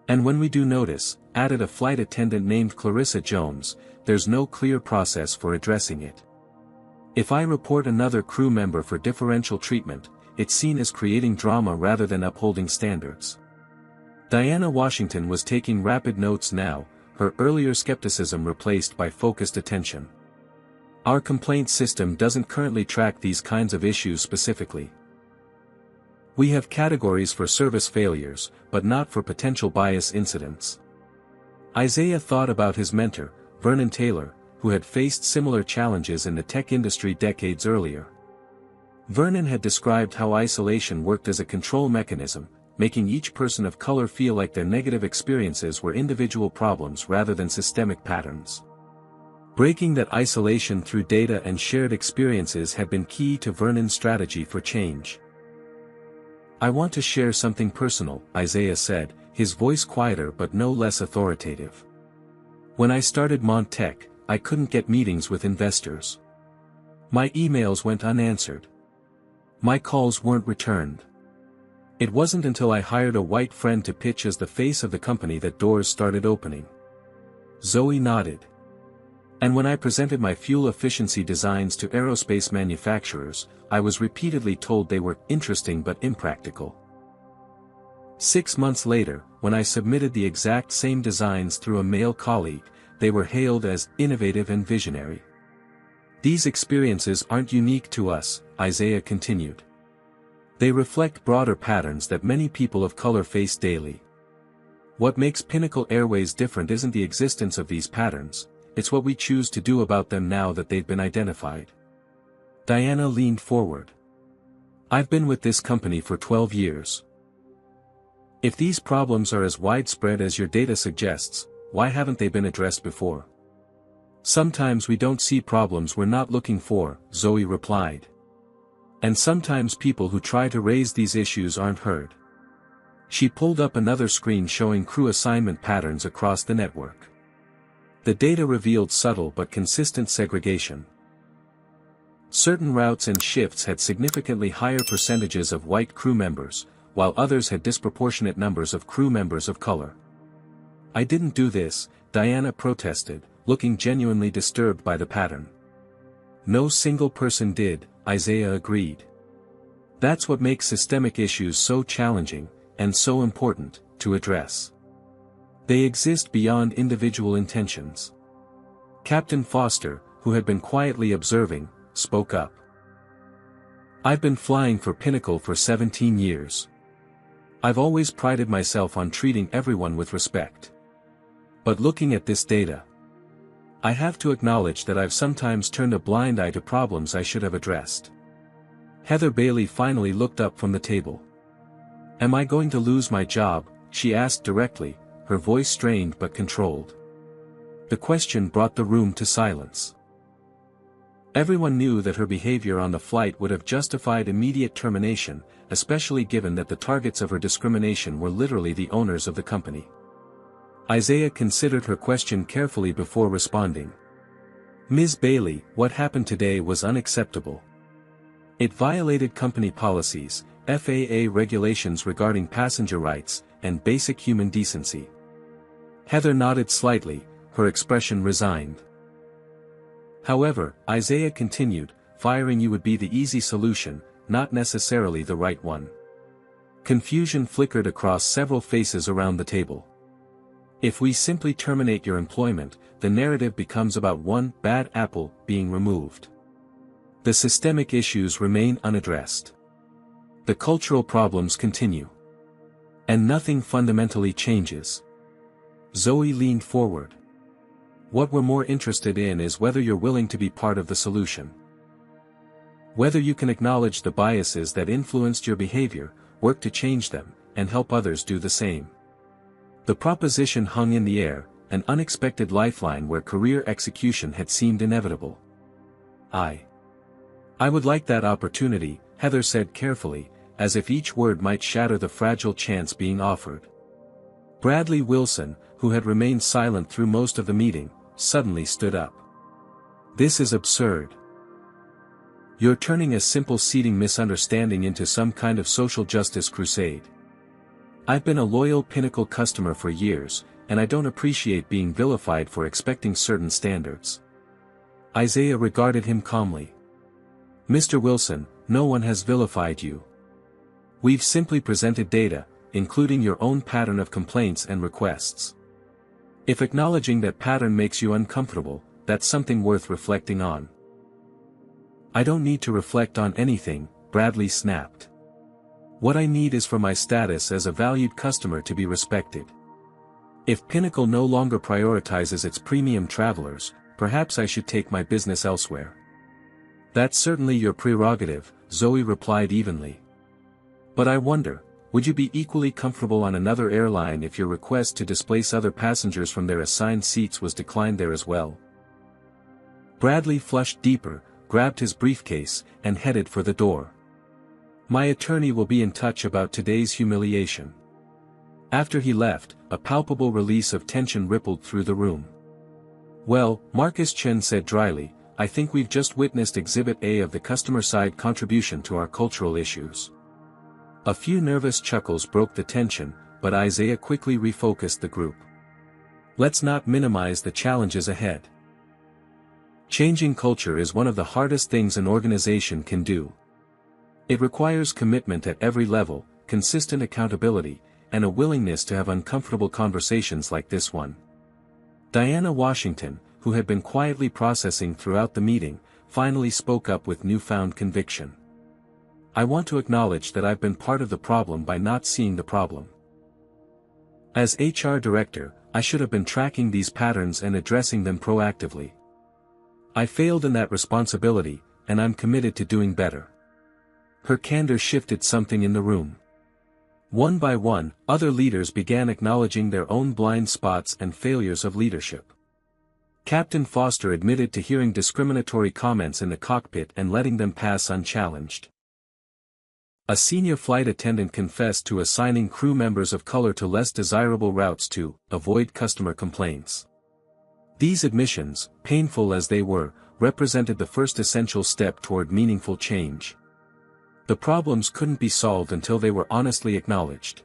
And when we do notice, added a flight attendant named Clarissa Jones, there's no clear process for addressing it. If I report another crew member for differential treatment, it's seen as creating drama rather than upholding standards. Diana Washington was taking rapid notes now, her earlier skepticism replaced by focused attention. Our complaint system doesn't currently track these kinds of issues specifically. We have categories for service failures, but not for potential bias incidents. Isaiah thought about his mentor, Vernon Taylor, who had faced similar challenges in the tech industry decades earlier. Vernon had described how isolation worked as a control mechanism, making each person of color feel like their negative experiences were individual problems rather than systemic patterns. Breaking that isolation through data and shared experiences had been key to Vernon's strategy for change. I want to share something personal, Isaiah said, his voice quieter but no less authoritative. When I started Montech, I couldn't get meetings with investors. My emails went unanswered. My calls weren't returned. It wasn't until I hired a white friend to pitch as the face of the company that doors started opening. Zoe nodded. And when I presented my fuel efficiency designs to aerospace manufacturers, I was repeatedly told they were interesting but impractical. 6 months later, when I submitted the exact same designs through a male colleague, they were hailed as innovative and visionary. These experiences aren't unique to us, Isaiah continued. They reflect broader patterns that many people of color face daily. What makes Pinnacle Airways different isn't the existence of these patterns, it's what we choose to do about them now that they've been identified. Diana leaned forward. I've been with this company for 12 years. If these problems are as widespread as your data suggests, why haven't they been addressed before? Sometimes we don't see problems we're not looking for, Zoe replied. And sometimes people who try to raise these issues aren't heard. She pulled up another screen showing crew assignment patterns across the network. The data revealed subtle but consistent segregation. Certain routes and shifts had significantly higher percentages of white crew members, while others had disproportionate numbers of crew members of color. "I didn't do this," Diana protested, looking genuinely disturbed by the pattern. "No single person did," Isaiah agreed. "That's what makes systemic issues so challenging, and so important, to address. They exist beyond individual intentions." Captain Foster, who had been quietly observing, spoke up. "I've been flying for Pinnacle for 17 years. I've always prided myself on treating everyone with respect. But looking at this data, I have to acknowledge that I've sometimes turned a blind eye to problems I should have addressed." Heather Bailey finally looked up from the table. "Am I going to lose my job?" she asked directly, her voice strained but controlled. The question brought the room to silence. Everyone knew that her behavior on the flight would have justified immediate termination, especially given that the targets of her discrimination were literally the owners of the company. Isaiah considered her question carefully before responding. "Ms. Bailey, what happened today was unacceptable. It violated company policies, FAA regulations regarding passenger rights, and basic human decency." Heather nodded slightly, her expression resigned. "However," Isaiah continued, "firing you would be the easy solution, not necessarily the right one." Confusion flickered across several faces around the table. "If we simply terminate your employment, the narrative becomes about one bad apple being removed. The systemic issues remain unaddressed. The cultural problems continue. And nothing fundamentally changes." Zoe leaned forward. "What we're more interested in is whether you're willing to be part of the solution. Whether you can acknowledge the biases that influenced your behavior, work to change them, and help others do the same." The proposition hung in the air, an unexpected lifeline where career execution had seemed inevitable. I would like that opportunity," Heather said carefully, as if each word might shatter the fragile chance being offered. Bradley Wilson, who had remained silent through most of the meeting, suddenly stood up. "This is absurd. You're turning a simple seating misunderstanding into some kind of social justice crusade. I've been a loyal Pinnacle customer for years, and I don't appreciate being vilified for expecting certain standards." Isaiah regarded him calmly. "Mr. Wilson, no one has vilified you. We've simply presented data, including your own pattern of complaints and requests. If acknowledging that pattern makes you uncomfortable, that's something worth reflecting on." "I don't need to reflect on anything," Bradley snapped. "What I need is for my status as a valued customer to be respected. If Pinnacle no longer prioritizes its premium travelers, perhaps I should take my business elsewhere." "That's certainly your prerogative," Zoe replied evenly. "But I wonder, would you be equally comfortable on another airline if your request to displace other passengers from their assigned seats was declined there as well?" Bradley flushed deeper, grabbed his briefcase, and headed for the door. "My attorney will be in touch about today's humiliation." After he left, a palpable release of tension rippled through the room. "Well," Marcus Chen said dryly, "I think we've just witnessed Exhibit A of the customer-side contribution to our cultural issues." A few nervous chuckles broke the tension, but Isaiah quickly refocused the group. "Let's not minimize the challenges ahead. Changing culture is one of the hardest things an organization can do. It requires commitment at every level, consistent accountability, and a willingness to have uncomfortable conversations like this one." Diana Washington, who had been quietly processing throughout the meeting, finally spoke up with newfound conviction. "I want to acknowledge that I've been part of the problem by not seeing the problem. As HR director, I should have been tracking these patterns and addressing them proactively. I failed in that responsibility, and I'm committed to doing better." Her candor shifted something in the room. One by one, other leaders began acknowledging their own blind spots and failures of leadership. Captain Foster admitted to hearing discriminatory comments in the cockpit and letting them pass unchallenged. A senior flight attendant confessed to assigning crew members of color to less desirable routes to avoid customer complaints. These admissions, painful as they were, represented the first essential step toward meaningful change. The problems couldn't be solved until they were honestly acknowledged.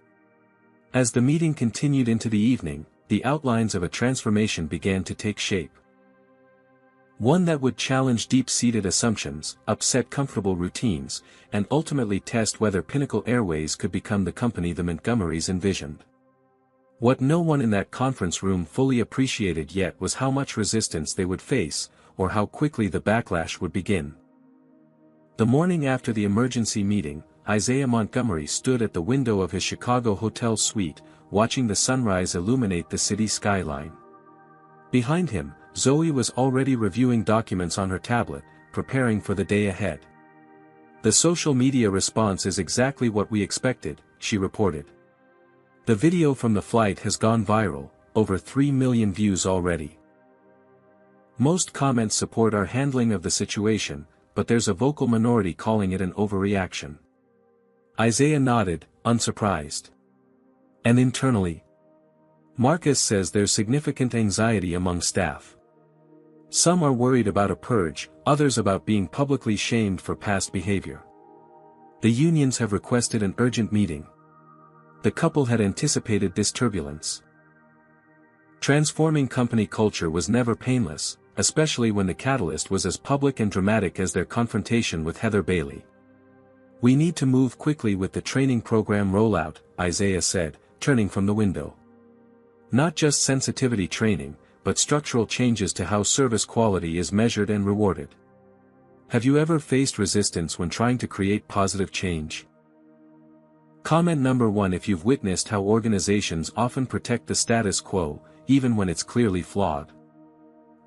As the meeting continued into the evening, the outlines of a transformation began to take shape. One that would challenge deep-seated assumptions, upset comfortable routines, and ultimately test whether Pinnacle Airways could become the company the Montgomerys envisioned. What no one in that conference room fully appreciated yet was how much resistance they would face, or how quickly the backlash would begin. The morning after the emergency meeting, Isaiah Montgomery stood at the window of his Chicago hotel suite, watching the sunrise illuminate the city skyline. Behind him, Zoe was already reviewing documents on her tablet, preparing for the day ahead. "The social media response is exactly what we expected," she reported. "The video from the flight has gone viral, over 3 million views already. Most comments support our handling of the situation, but there's a vocal minority calling it an overreaction." Isaiah nodded, unsurprised. "And internally?" Marcus says there's significant anxiety among staff. Some are worried about a purge, others about being publicly shamed for past behavior. The unions have requested an urgent meeting. The couple had anticipated this turbulence. Transforming company culture was never painless, especially when the catalyst was as public and dramatic as their confrontation with Heather Bailey. "We need to move quickly with the training program rollout," Isaiah said, turning from the window. "Not just sensitivity training, but structural changes to how service quality is measured and rewarded. Have you ever faced resistance when trying to create positive change?" Comment number 1: If you've witnessed how organizations often protect the status quo, even when it's clearly flawed.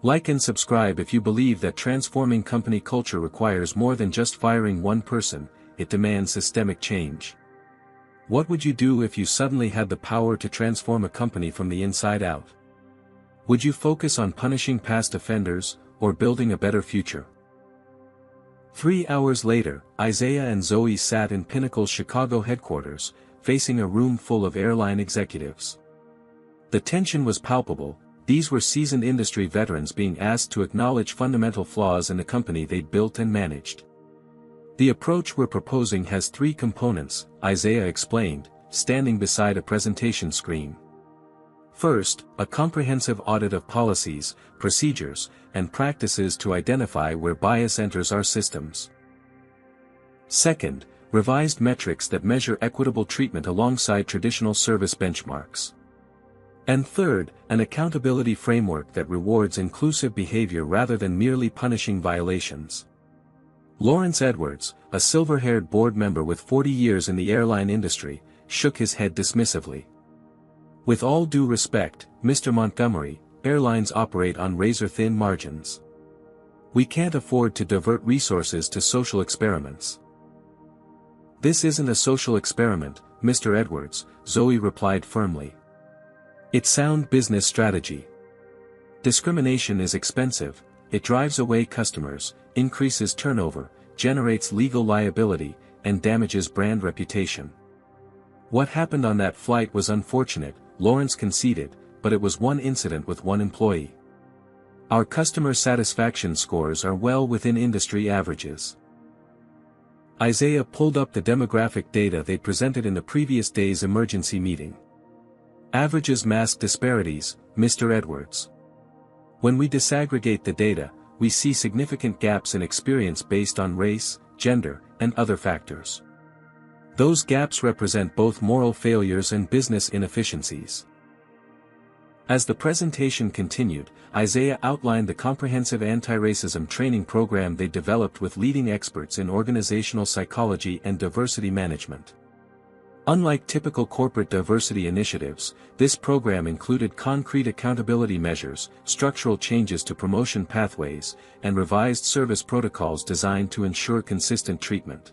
Like and subscribe if you believe that transforming company culture requires more than just firing one person, it demands systemic change. What would you do if you suddenly had the power to transform a company from the inside out? Would you focus on punishing past offenders, or building a better future? 3 hours later, Isaiah and Zoe sat in Pinnacle's Chicago headquarters, facing a room full of airline executives. The tension was palpable. These were seasoned industry veterans being asked to acknowledge fundamental flaws in the company they'd built and managed. "The approach we're proposing has 3 components," Isaiah explained, standing beside a presentation screen. "First, a comprehensive audit of policies, procedures, and practices to identify where bias enters our systems. Second, revised metrics that measure equitable treatment alongside traditional service benchmarks. And third, an accountability framework that rewards inclusive behavior rather than merely punishing violations." Lawrence Edwards, a silver-haired board member with 40 years in the airline industry, shook his head dismissively. "With all due respect, Mr. Montgomery, airlines operate on razor-thin margins. We can't afford to divert resources to social experiments." "This isn't a social experiment, Mr. Edwards," Zoe replied firmly. "It's sound business strategy. Discrimination is expensive, it drives away customers, increases turnover, generates legal liability, and damages brand reputation. What happened on that flight was unfortunate," Lawrence conceded, "but it was one incident with one employee. Our customer satisfaction scores are well within industry averages." Isaiah pulled up the demographic data they'd presented in the previous day's emergency meeting. "Averages mask disparities, Mr. Edwards. When we disaggregate the data, we see significant gaps in experience based on race, gender, and other factors. Those gaps represent both moral failures and business inefficiencies." As the presentation continued, Isaiah outlined the comprehensive anti-racism training program they developed with leading experts in organizational psychology and diversity management. Unlike typical corporate diversity initiatives, this program included concrete accountability measures, structural changes to promotion pathways, and revised service protocols designed to ensure consistent treatment.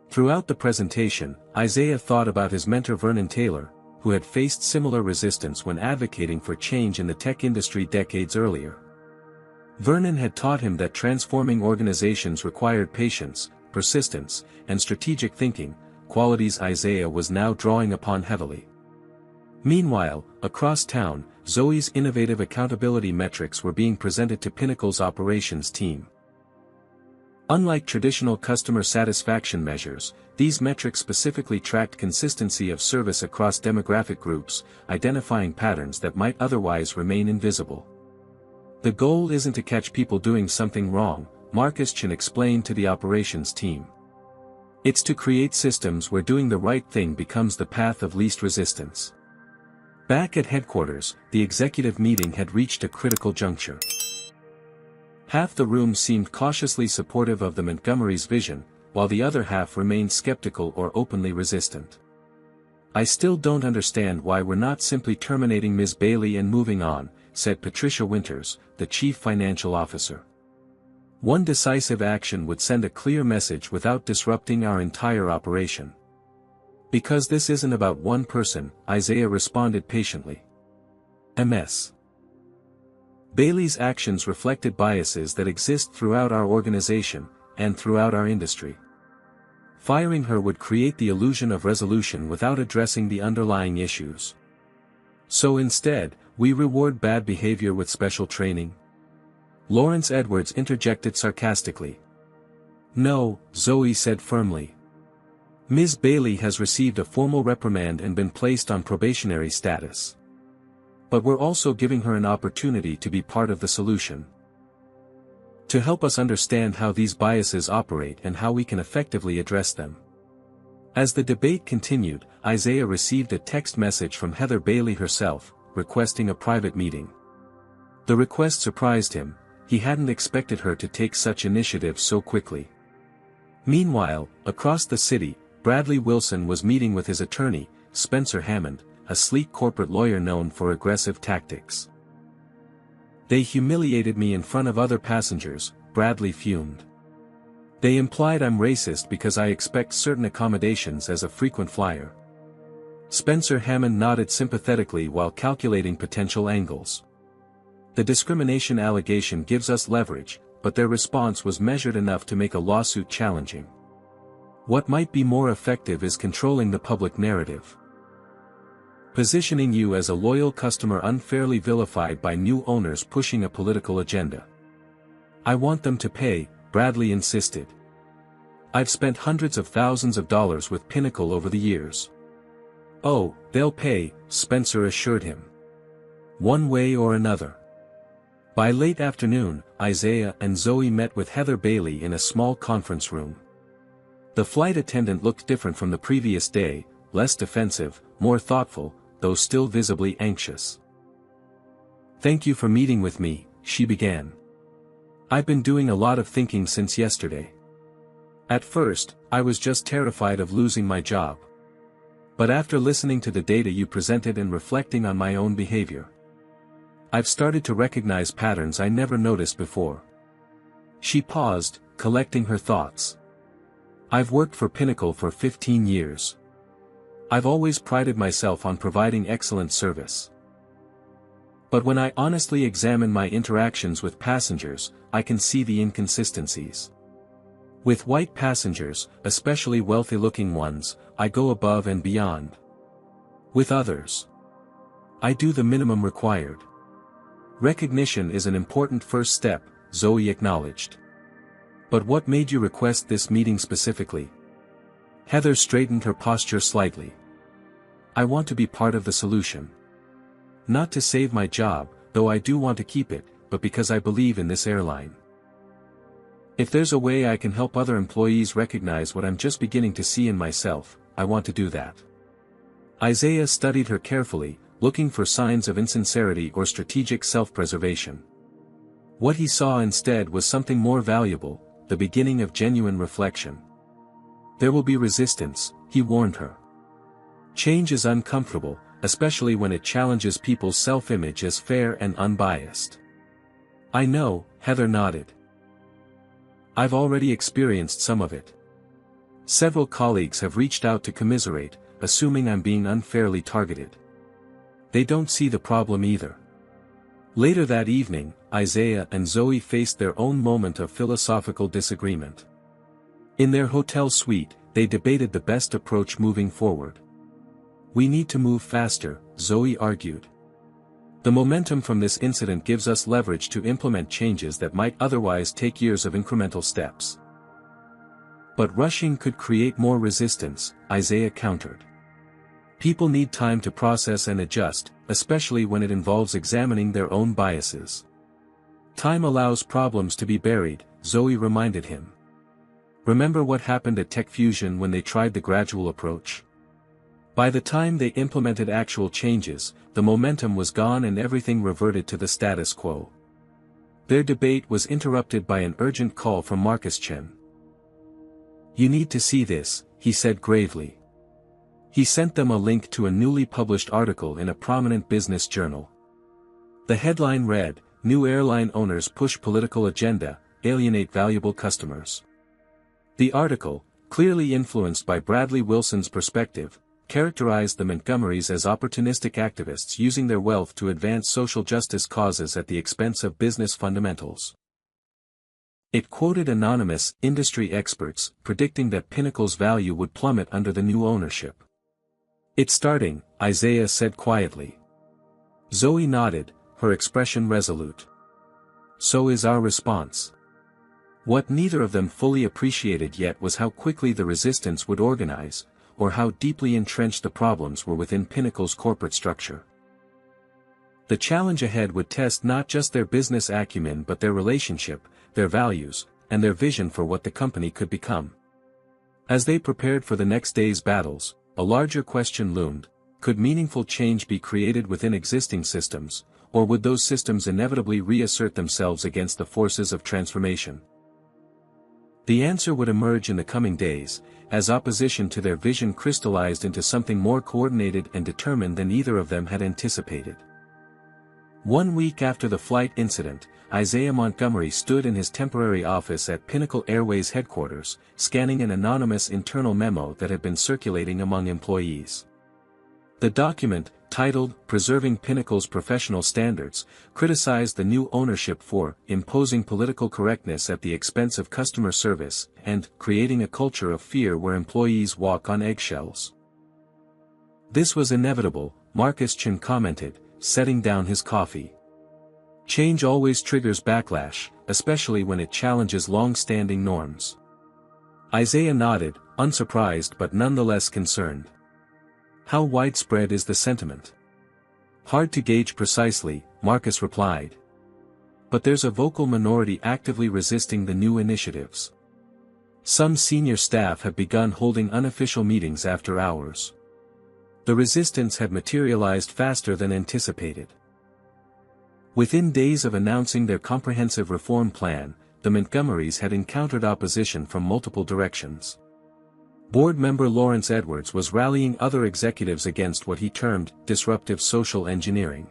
Throughout the presentation, Isaiah thought about his mentor Vernon Taylor, who had faced similar resistance when advocating for change in the tech industry decades earlier. Vernon had taught him that transforming organizations required patience, persistence, and strategic thinking, qualities Isaiah was now drawing upon heavily. Meanwhile, across town, Zoe's innovative accountability metrics were being presented to Pinnacle's operations team. Unlike traditional customer satisfaction measures, these metrics specifically tracked consistency of service across demographic groups, identifying patterns that might otherwise remain invisible. The goal isn't to catch people doing something wrong, Marcus Chen explained to the operations team. It's to create systems where doing the right thing becomes the path of least resistance. Back at headquarters, the executive meeting had reached a critical juncture. Half the room seemed cautiously supportive of the Montgomery's vision, while the other half remained skeptical or openly resistant. "I still don't understand why we're not simply terminating Ms. Bailey and moving on," said Patricia Winters, the chief financial officer. "One decisive action would send a clear message without disrupting our entire operation." "Because this isn't about one person," Isaiah responded patiently. "Ms. Bailey's actions reflected biases that exist throughout our organization, and throughout our industry. Firing her would create the illusion of resolution without addressing the underlying issues. So instead, we reward bad behavior with special training." Lawrence Edwards interjected sarcastically. "No," Zoe said firmly. "Ms. Bailey has received a formal reprimand and been placed on probationary status. But we're also giving her an opportunity to be part of the solution. To help us understand how these biases operate and how we can effectively address them." As the debate continued, Isaiah received a text message from Heather Bailey herself, requesting a private meeting. The request surprised him. He hadn't expected her to take such initiative so quickly. Meanwhile, across the city, Bradley Wilson was meeting with his attorney, Spencer Hammond, a sleek corporate lawyer known for aggressive tactics. "They humiliated me in front of other passengers," Bradley fumed. "They implied I'm racist because I expect certain accommodations as a frequent flyer." Spencer Hammond nodded sympathetically while calculating potential angles. "The discrimination allegation gives us leverage, but their response was measured enough to make a lawsuit challenging. What might be more effective is controlling the public narrative. Positioning you as a loyal customer unfairly vilified by new owners pushing a political agenda. I want them to pay," Bradley insisted. "I've spent hundreds of thousands of dollars with Pinnacle over the years." "Oh, they'll pay," Spencer assured him. "One way or another." By late afternoon, Isaiah and Zoe met with Heather Bailey in a small conference room. The flight attendant looked different from the previous day, less defensive, more thoughtful, though still visibly anxious. "Thank you for meeting with me," she began. "I've been doing a lot of thinking since yesterday. At first, I was just terrified of losing my job. But after listening to the data you presented and reflecting on my own behavior, I've started to recognize patterns I never noticed before." She paused, collecting her thoughts. "I've worked for Pinnacle for 15 years. I've always prided myself on providing excellent service. But when I honestly examine my interactions with passengers, I can see the inconsistencies. With white passengers, especially wealthy-looking ones, I go above and beyond. With others, I do the minimum required." "Recognition is an important first step," Zoe acknowledged. "But what made you request this meeting specifically?" Heather straightened her posture slightly. "I want to be part of the solution. Not to save my job, though I do want to keep it, but because I believe in this airline. If there's a way I can help other employees recognize what I'm just beginning to see in myself, I want to do that." Isaiah studied her carefully, looking for signs of insincerity or strategic self-preservation. What he saw instead was something more valuable, the beginning of genuine reflection. "There will be resistance," he warned her. "Change is uncomfortable, especially when it challenges people's self-image as fair and unbiased." "I know," Heather nodded. "I've already experienced some of it. Several colleagues have reached out to commiserate, assuming I'm being unfairly targeted. They don't see the problem either. Later that evening, Isaiah and Zoe faced their own moment of philosophical disagreement. In their hotel suite, they debated the best approach moving forward. We need to move faster, Zoe argued. The momentum from this incident gives us leverage to implement changes that might otherwise take years of incremental steps. But rushing could create more resistance, Isaiah countered. People need time to process and adjust, especially when it involves examining their own biases. Time allows problems to be buried, Zoe reminded him. Remember what happened at Tech Fusion when they tried the gradual approach? By the time they implemented actual changes, the momentum was gone and everything reverted to the status quo. Their debate was interrupted by an urgent call from Marcus Chen. You need to see this, he said gravely. He sent them a link to a newly published article in a prominent business journal. The headline read, "New airline owners push political agenda, alienate valuable customers." The article, clearly influenced by Bradley Wilson's perspective, characterized the Montgomerys as opportunistic activists using their wealth to advance social justice causes at the expense of business fundamentals. It quoted anonymous industry experts predicting that Pinnacle's value would plummet under the new ownership. It's starting, Isaiah said quietly. Zoe nodded, her expression resolute. So is our response. What neither of them fully appreciated yet was how quickly the resistance would organize, or how deeply entrenched the problems were within Pinnacle's corporate structure. The challenge ahead would test not just their business acumen but their relationship, their values, and their vision for what the company could become. As they prepared for the next day's battles, a larger question loomed: could meaningful change be created within existing systems, or would those systems inevitably reassert themselves against the forces of transformation? The answer would emerge in the coming days, as opposition to their vision crystallized into something more coordinated and determined than either of them had anticipated. 1 week after the flight incident, Isaiah Montgomery stood in his temporary office at Pinnacle Airways headquarters, scanning an anonymous internal memo that had been circulating among employees. The document, titled "Preserving Pinnacle's Professional Standards," criticized the new ownership for imposing political correctness at the expense of customer service and creating a culture of fear where employees walk on eggshells. This was inevitable, Marcus Chen commented, setting down his coffee. Change always triggers backlash, especially when it challenges long-standing norms. Isaiah nodded, unsurprised but nonetheless concerned. How widespread is the sentiment? Hard to gauge precisely, Marcus replied. But there's a vocal minority actively resisting the new initiatives. Some senior staff have begun holding unofficial meetings after hours. The resistance had materialized faster than anticipated. Within days of announcing their comprehensive reform plan, the Montgomerys had encountered opposition from multiple directions. Board member Lawrence Edwards was rallying other executives against what he termed disruptive social engineering.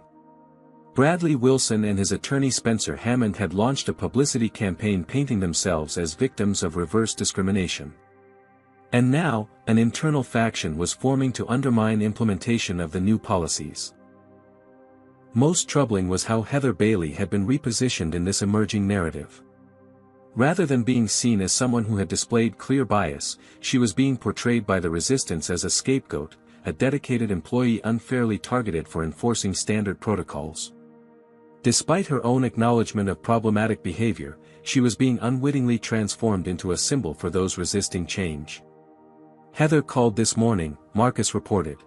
Bradley Wilson and his attorney Spencer Hammond had launched a publicity campaign painting themselves as victims of reverse discrimination. And now, an internal faction was forming to undermine implementation of the new policies. Most troubling was how Heather Bailey had been repositioned in this emerging narrative. Rather than being seen as someone who had displayed clear bias, she was being portrayed by the resistance as a scapegoat, a dedicated employee unfairly targeted for enforcing standard protocols. Despite her own acknowledgement of problematic behavior, she was being unwittingly transformed into a symbol for those resisting change. Heather called this morning, Marcus reported.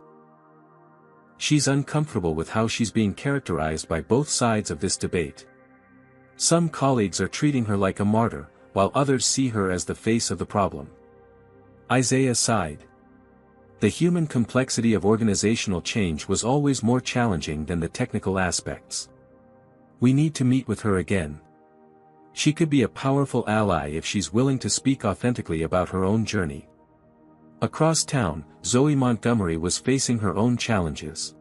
She's uncomfortable with how she's being characterized by both sides of this debate. Some colleagues are treating her like a martyr, while others see her as the face of the problem. Isaiah sighed. The human complexity of organizational change was always more challenging than the technical aspects. We need to meet with her again. She could be a powerful ally if she's willing to speak authentically about her own journey. Across town, Zoe Montgomery was facing her own challenges.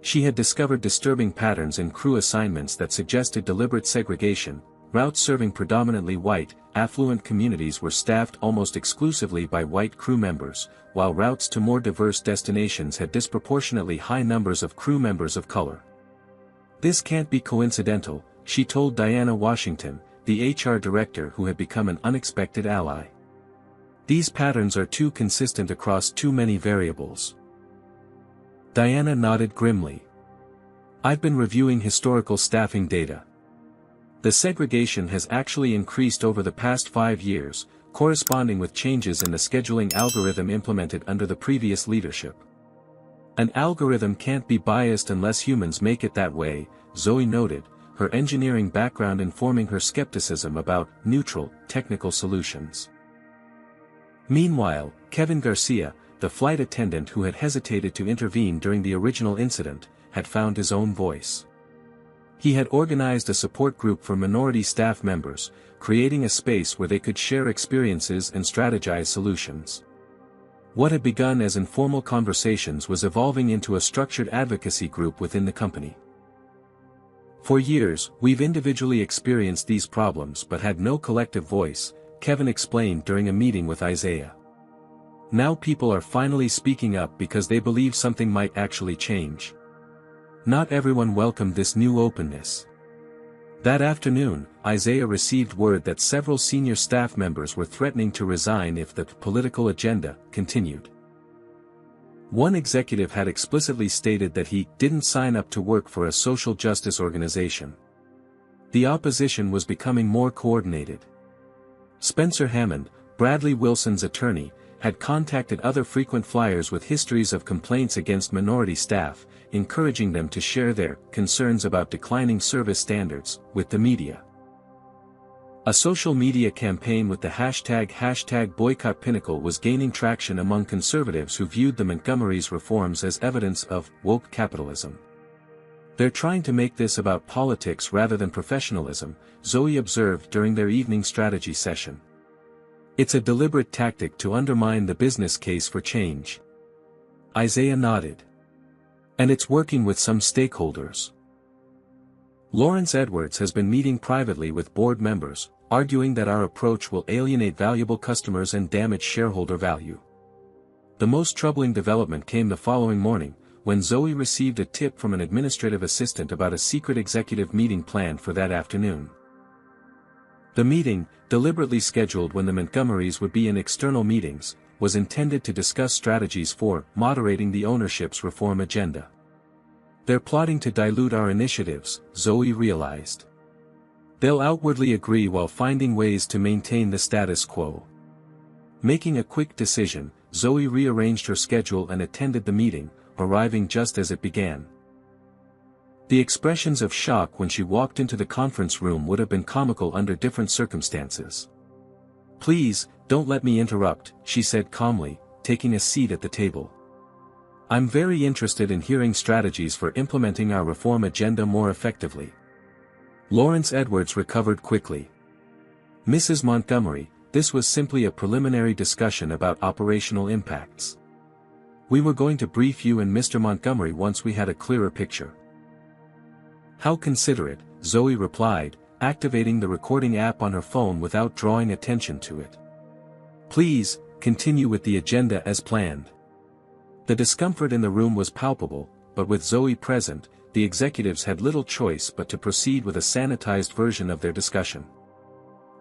She had discovered disturbing patterns in crew assignments that suggested deliberate segregation, routes serving predominantly white, affluent communities were staffed almost exclusively by white crew members, while routes to more diverse destinations had disproportionately high numbers of crew members of color. "This can't be coincidental," she told Diana Washington, the HR director who had become an unexpected ally. "These patterns are too consistent across too many variables." Diana nodded grimly. "I've been reviewing historical staffing data. The segregation has actually increased over the past 5 years, corresponding with changes in the scheduling algorithm implemented under the previous leadership. An algorithm can't be biased unless humans make it that way," Zoe noted, her engineering background informing her skepticism about neutral, technical solutions. Meanwhile, Kevin Garcia, the flight attendant who had hesitated to intervene during the original incident, had found his own voice. He had organized a support group for minority staff members, creating a space where they could share experiences and strategize solutions. What had begun as informal conversations was evolving into a structured advocacy group within the company. "For years, we've individually experienced these problems but had no collective voice," Kevin explained during a meeting with Isaiah. "Now people are finally speaking up because they believe something might actually change." Not everyone welcomed this new openness. That afternoon, Isaiah received word that several senior staff members were threatening to resign if the political agenda continued. One executive had explicitly stated that he didn't sign up to work for a social justice organization. The opposition was becoming more coordinated. Spencer Hammond, Bradley Wilson's attorney, had contacted other frequent flyers with histories of complaints against minority staff, encouraging them to share their concerns about declining service standards with the media. A social media campaign with the hashtag #BoycottPinnacle was gaining traction among conservatives who viewed the Montgomery's reforms as evidence of woke capitalism. "They're trying to make this about politics rather than professionalism," Zoe observed during their evening strategy session. "It's a deliberate tactic to undermine the business case for change." Isaiah nodded. "And it's working with some stakeholders." Lawrence Edwards has been meeting privately with board members, arguing that our approach will alienate valuable customers and damage shareholder value. The most troubling development came the following morning, when Zoe received a tip from an administrative assistant about a secret executive meeting planned for that afternoon. The meeting, deliberately scheduled when the Montgomerys would be in external meetings, was intended to discuss strategies for moderating the ownership's reform agenda. "They're plotting to dilute our initiatives," Zoe realized. "They'll outwardly agree while finding ways to maintain the status quo." Making a quick decision, Zoe rearranged her schedule and attended the meeting, arriving just as it began. The expressions of shock when she walked into the conference room would have been comical under different circumstances. "Please, don't let me interrupt," she said calmly, taking a seat at the table. "I'm very interested in hearing strategies for implementing our reform agenda more effectively." Lawrence Edwards recovered quickly. "Mrs. Montgomery, this was simply a preliminary discussion about operational impacts. We were going to brief you and Mr. Montgomery once we had a clearer picture." "How considerate," Zoe replied, activating the recording app on her phone without drawing attention to it. "Please, continue with the agenda as planned." The discomfort in the room was palpable, but with Zoe present, the executives had little choice but to proceed with a sanitized version of their discussion.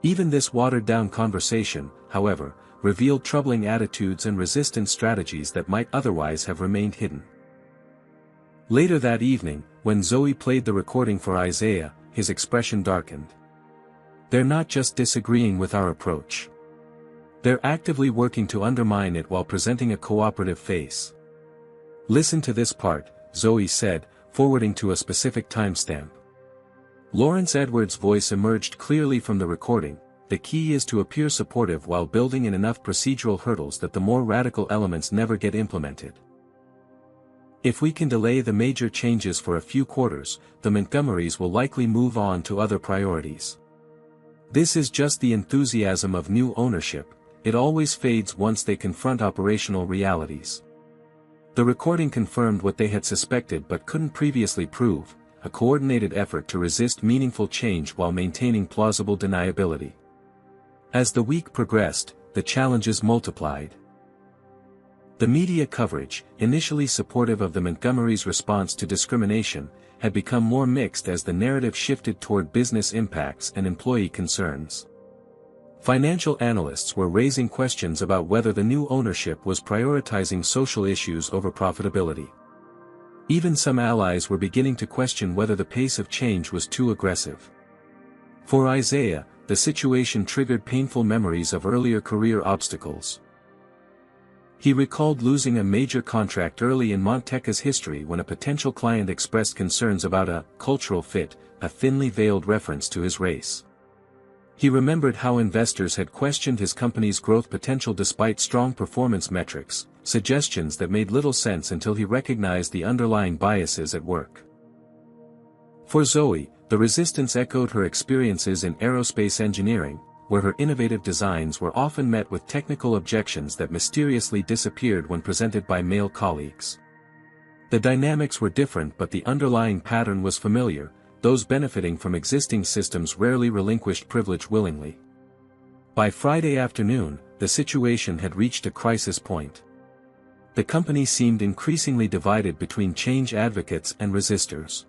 Even this watered-down conversation, however, revealed troubling attitudes and resistance strategies that might otherwise have remained hidden. Later that evening, when Zoe played the recording for Isaiah, his expression darkened. "They're not just disagreeing with our approach. They're actively working to undermine it while presenting a cooperative face." "Listen to this part," Zoe said, forwarding to a specific timestamp. Lawrence Edwards' voice emerged clearly from the recording. "The key is to appear supportive while building in enough procedural hurdles that the more radical elements never get implemented. If we can delay the major changes for a few quarters, the Montgomerys will likely move on to other priorities. This is just the enthusiasm of new ownership, it always fades once they confront operational realities." The recording confirmed what they had suspected but couldn't previously prove. a coordinated effort to resist meaningful change while maintaining plausible deniability. As the week progressed, the challenges multiplied. The media coverage, initially supportive of the Montgomerys' response to discrimination, had become more mixed as the narrative shifted toward business impacts and employee concerns. Financial analysts were raising questions about whether the new ownership was prioritizing social issues over profitability. Even some allies were beginning to question whether the pace of change was too aggressive. For Isaiah, the situation triggered painful memories of earlier career obstacles. He recalled losing a major contract early in Monteca's history when a potential client expressed concerns about a cultural fit, a thinly veiled reference to his race. He remembered how investors had questioned his company's growth potential despite strong performance metrics, suggestions that made little sense until he recognized the underlying biases at work. For Zoe, the resistance echoed her experiences in aerospace engineering, where her innovative designs were often met with technical objections that mysteriously disappeared when presented by male colleagues. The dynamics were different, but the underlying pattern was familiar. Those benefiting from existing systems rarely relinquished privilege willingly. By Friday afternoon, the situation had reached a crisis point. The company seemed increasingly divided between change advocates and resistors.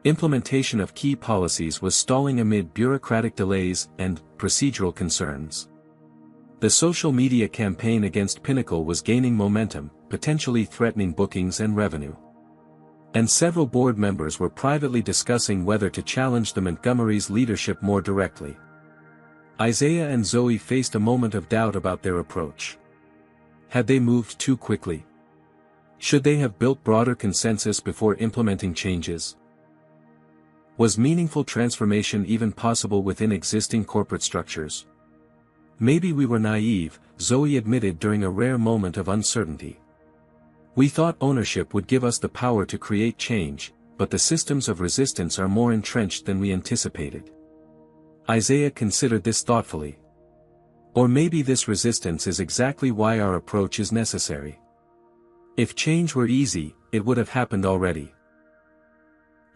Implementation of key policies was stalling amid bureaucratic delays and procedural concerns. The social media campaign against Pinnacle was gaining momentum, potentially threatening bookings and revenue. And several board members were privately discussing whether to challenge the Montgomerys' leadership more directly. Isaiah and Zoe faced a moment of doubt about their approach. Had they moved too quickly? Should they have built broader consensus before implementing changes? Was meaningful transformation even possible within existing corporate structures? Maybe we were naive, Zoe admitted during a rare moment of uncertainty. We thought ownership would give us the power to create change, but the systems of resistance are more entrenched than we anticipated. Isaiah considered this thoughtfully. Or maybe this resistance is exactly why our approach is necessary. If change were easy, it would have happened already.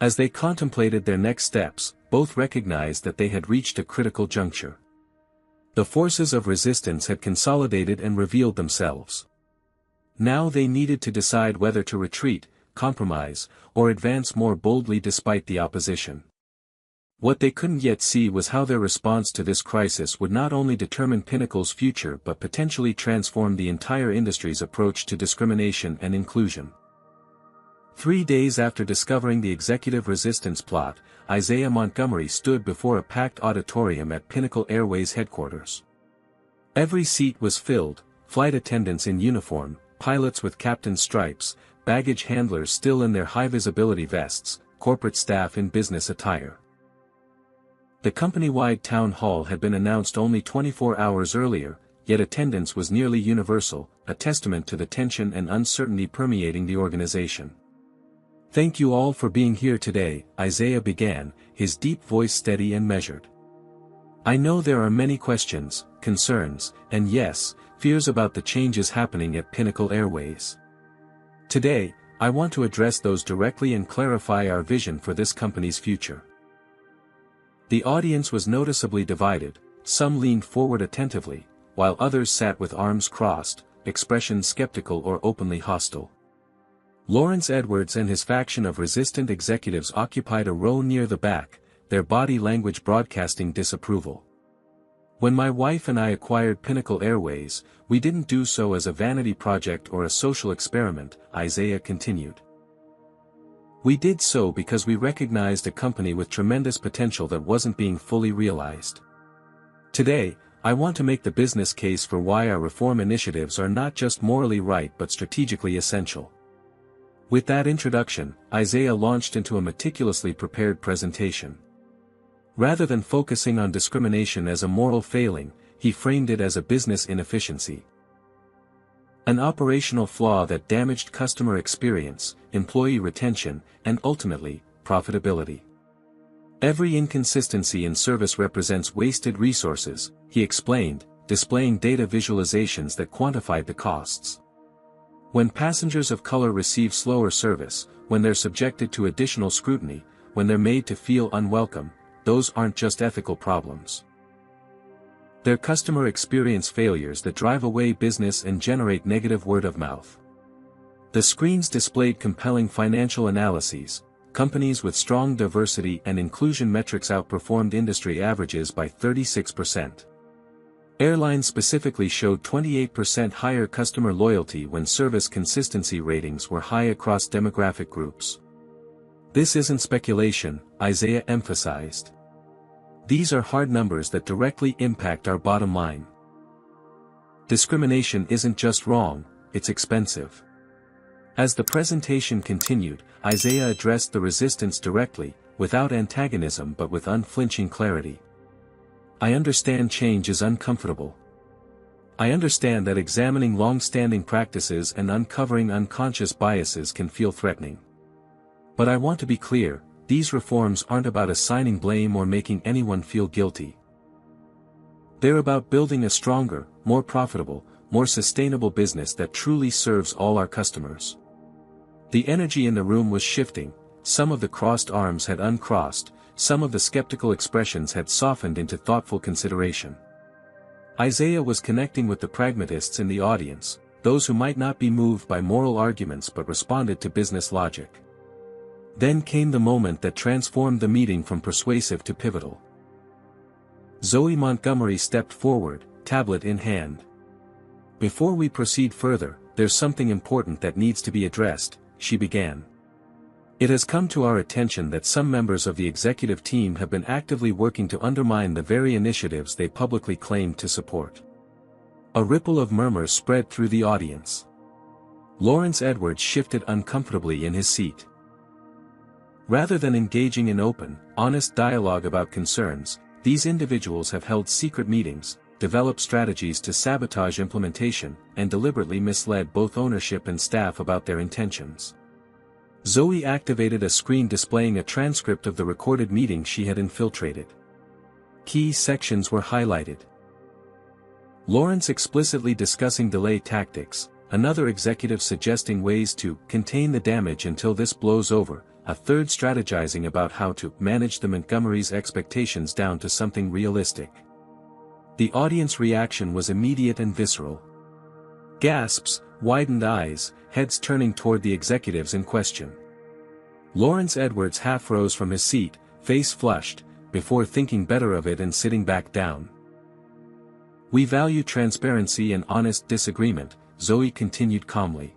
As they contemplated their next steps, both recognized that they had reached a critical juncture. The forces of resistance had consolidated and revealed themselves. Now they needed to decide whether to retreat, compromise, or advance more boldly despite the opposition. What they couldn't yet see was how their response to this crisis would not only determine Pinnacle's future but potentially transform the entire industry's approach to discrimination and inclusion. 3 days after discovering the executive resistance plot, Isaiah Montgomery stood before a packed auditorium at Pinnacle Airways headquarters. Every seat was filled, flight attendants in uniform, pilots with captain's stripes, baggage handlers still in their high-visibility vests, corporate staff in business attire. The company-wide town hall had been announced only 24 hours earlier, yet attendance was nearly universal, a testament to the tension and uncertainty permeating the organization. "Thank you all for being here today," Isaiah began, his deep voice steady and measured. "I know there are many questions, concerns, and yes, fears about the changes happening at Pinnacle Airways. Today, I want to address those directly and clarify our vision for this company's future." The audience was noticeably divided, some leaned forward attentively, while others sat with arms crossed, expressions skeptical or openly hostile. Lawrence Edwards and his faction of resistant executives occupied a row near the back, their body language broadcasting disapproval. "When my wife and I acquired Pinnacle Airways, we didn't do so as a vanity project or a social experiment," Isaiah continued. "We did so because we recognized a company with tremendous potential that wasn't being fully realized. Today, I want to make the business case for why our reform initiatives are not just morally right but strategically essential." With that introduction, Isaiah launched into a meticulously prepared presentation. Rather than focusing on discrimination as a moral failing, he framed it as a business inefficiency. An operational flaw that damaged customer experience, employee retention, and ultimately, profitability. "Every inconsistency in service represents wasted resources," he explained, displaying data visualizations that quantified the costs. When passengers of color receive slower service, when they're subjected to additional scrutiny, when they're made to feel unwelcome, those aren't just ethical problems. They're customer experience failures that drive away business and generate negative word of mouth. The screens displayed compelling financial analyses. Companies with strong diversity and inclusion metrics outperformed industry averages by 36%. Airlines specifically showed 28% higher customer loyalty when service consistency ratings were high across demographic groups. This isn't speculation, Isaiah emphasized. These are hard numbers that directly impact our bottom line. Discrimination isn't just wrong, it's expensive. As the presentation continued, Isaiah addressed the resistance directly, without antagonism but with unflinching clarity. I understand change is uncomfortable. I understand that examining long-standing practices and uncovering unconscious biases can feel threatening. But I want to be clear, these reforms aren't about assigning blame or making anyone feel guilty. They're about building a stronger, more profitable, more sustainable business that truly serves all our customers. The energy in the room was shifting, some of the crossed arms had uncrossed, some of the skeptical expressions had softened into thoughtful consideration. Isaiah was connecting with the pragmatists in the audience, those who might not be moved by moral arguments but responded to business logic. Then came the moment that transformed the meeting from persuasive to pivotal. Zoe Montgomery stepped forward, tablet in hand. Before we proceed further, there's something important that needs to be addressed, she began. It has come to our attention that some members of the executive team have been actively working to undermine the very initiatives they publicly claimed to support. A ripple of murmurs spread through the audience. Lawrence Edwards shifted uncomfortably in his seat. Rather than engaging in open, honest dialogue about concerns, these individuals have held secret meetings, developed strategies to sabotage implementation, and deliberately misled both ownership and staff about their intentions. Zoe activated a screen displaying a transcript of the recorded meeting she had infiltrated. Key sections were highlighted. Lawrence explicitly discussing delay tactics, another executive suggesting ways to contain the damage until this blows over, a third strategizing about how to manage the Montgomery's expectations down to something realistic. The audience reaction was immediate and visceral. Gasps, widened eyes, heads turning toward the executives in question. Lawrence Edwards half rose from his seat, face flushed, before thinking better of it and sitting back down. We value transparency and honest disagreement, Zoe continued calmly.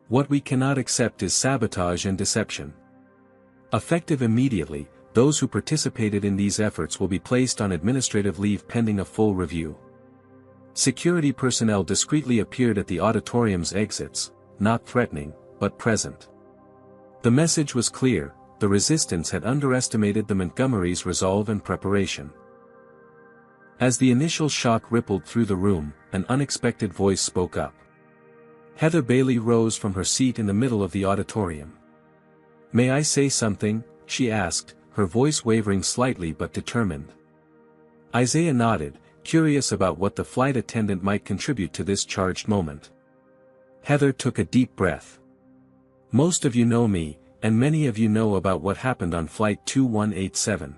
What we cannot accept is sabotage and deception. Effective immediately, those who participated in these efforts will be placed on administrative leave pending a full review. Security personnel discreetly appeared at the auditorium's exits, not threatening, but present. The message was clear, the resistance had underestimated the Montgomery's resolve and preparation. As the initial shock rippled through the room, an unexpected voice spoke up. Heather Bailey rose from her seat in the middle of the auditorium. "May I say something?" she asked, her voice wavering slightly but determined. Isaiah nodded, curious about what the flight attendant might contribute to this charged moment. Heather took a deep breath. "Most of you know me, and many of you know about what happened on Flight 2187.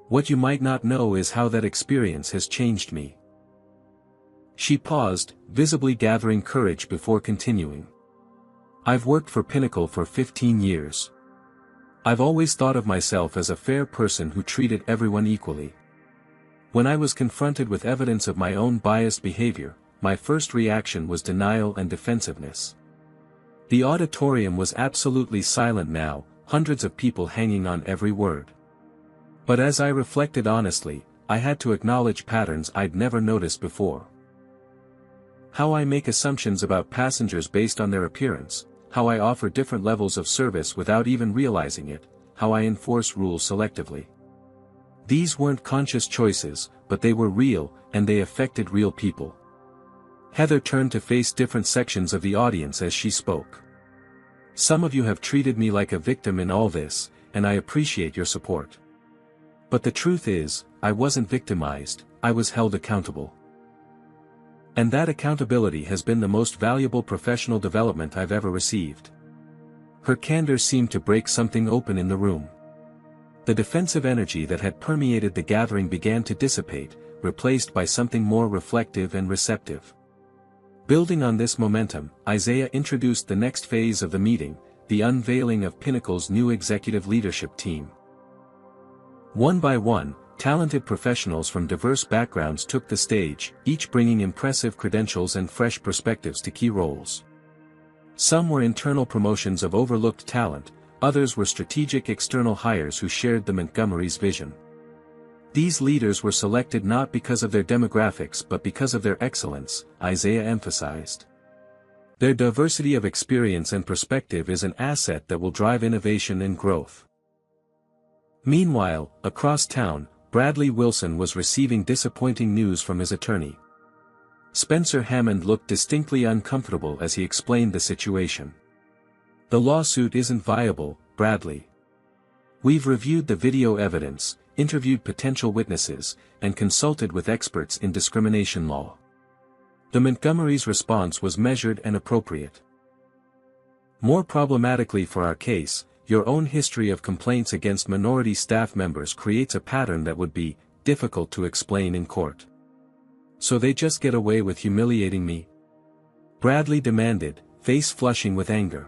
What you might not know is how that experience has changed me." She paused, visibly gathering courage before continuing. "I've worked for Pinnacle for 15 years. I've always thought of myself as a fair person who treated everyone equally. When I was confronted with evidence of my own biased behavior, my first reaction was denial and defensiveness." The auditorium was absolutely silent now, hundreds of people hanging on every word. But as I reflected honestly, I had to acknowledge patterns I'd never noticed before. How I make assumptions about passengers based on their appearance, how I offer different levels of service without even realizing it, how I enforce rules selectively. These weren't conscious choices, but they were real, and they affected real people. Heather turned to face different sections of the audience as she spoke. "Some of you have treated me like a victim in all this, and I appreciate your support. But the truth is, I wasn't victimized, I was held accountable. And that accountability has been the most valuable professional development I've ever received. Her candor seemed to break something open in the room. The defensive energy that had permeated the gathering began to dissipate, replaced by something more reflective and receptive. Building on this momentum, Isaiah introduced the next phase of the meeting, the unveiling of Pinnacle's new executive leadership team. One by one, talented professionals from diverse backgrounds took the stage, each bringing impressive credentials and fresh perspectives to key roles. Some were internal promotions of overlooked talent, others were strategic external hires who shared the Montgomery's vision. These leaders were selected not because of their demographics but because of their excellence, Isaiah emphasized. Their diversity of experience and perspective is an asset that will drive innovation and growth. Meanwhile, across town, Bradley Wilson was receiving disappointing news from his attorney. Spencer Hammond looked distinctly uncomfortable as he explained the situation. "The lawsuit isn't viable, Bradley. We've reviewed the video evidence, interviewed potential witnesses, and consulted with experts in discrimination law. The Montgomery's response was measured and appropriate. More problematically for our case, your own history of complaints against minority staff members creates a pattern that would be difficult to explain in court. So they just get away with humiliating me?" Bradley demanded, face flushing with anger.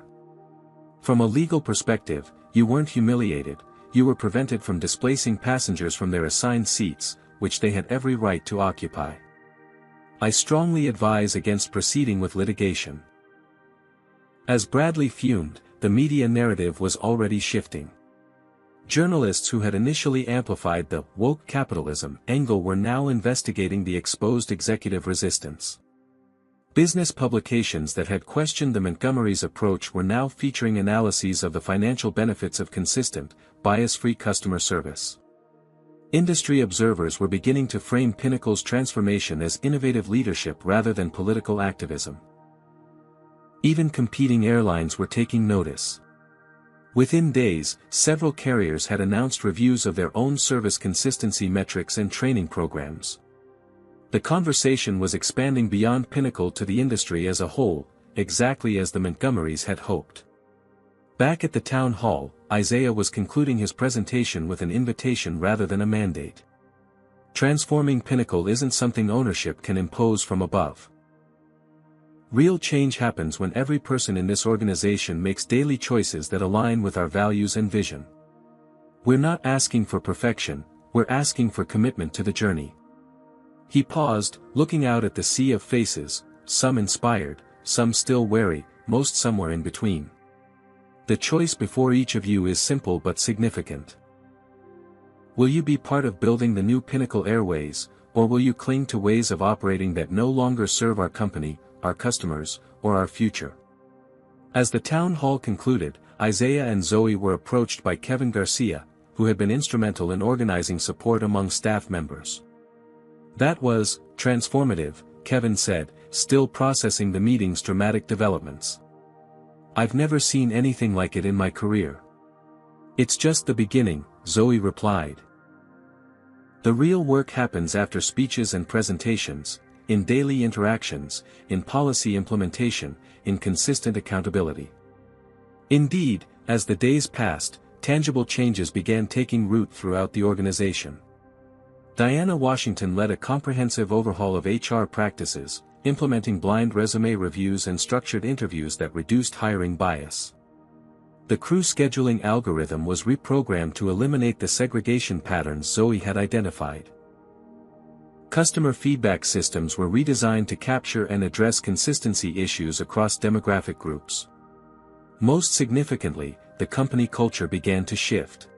"From a legal perspective, you weren't humiliated, you were prevented from displacing passengers from their assigned seats, which they had every right to occupy. I strongly advise against proceeding with litigation." As Bradley fumed, the media narrative was already shifting. Journalists who had initially amplified the woke capitalism angle were now investigating the exposed executive resistance. Business publications that had questioned the Montgomery's approach were now featuring analyses of the financial benefits of consistent, bias-free customer service. Industry observers were beginning to frame Pinnacle's transformation as innovative leadership rather than political activism. Even competing airlines were taking notice. Within days, several carriers had announced reviews of their own service consistency metrics and training programs. The conversation was expanding beyond Pinnacle to the industry as a whole, exactly as the Montgomerys had hoped. Back at the town hall, Isaiah was concluding his presentation with an invitation rather than a mandate. Transforming Pinnacle isn't something ownership can impose from above. Real change happens when every person in this organization makes daily choices that align with our values and vision. We're not asking for perfection, we're asking for commitment to the journey. He paused, looking out at the sea of faces, some inspired, some still wary, most somewhere in between. The choice before each of you is simple but significant. Will you be part of building the new Pinnacle Airways, or will you cling to ways of operating that no longer serve our company, our customers, or our future? As the town hall concluded, Isaiah and Zoe were approached by Kevin Garcia, who had been instrumental in organizing support among staff members. "That was transformative," Kevin said, still processing the meeting's dramatic developments. "I've never seen anything like it in my career." "It's just the beginning," Zoe replied. "The real work happens after speeches and presentations, in daily interactions, in policy implementation, in consistent accountability." Indeed, as the days passed, tangible changes began taking root throughout the organization. Diana Washington led a comprehensive overhaul of HR practices, implementing blind resume reviews and structured interviews that reduced hiring bias. The crew scheduling algorithm was reprogrammed to eliminate the segregation patterns Zoe had identified. Customer feedback systems were redesigned to capture and address consistency issues across demographic groups. Most significantly, the company culture began to shift.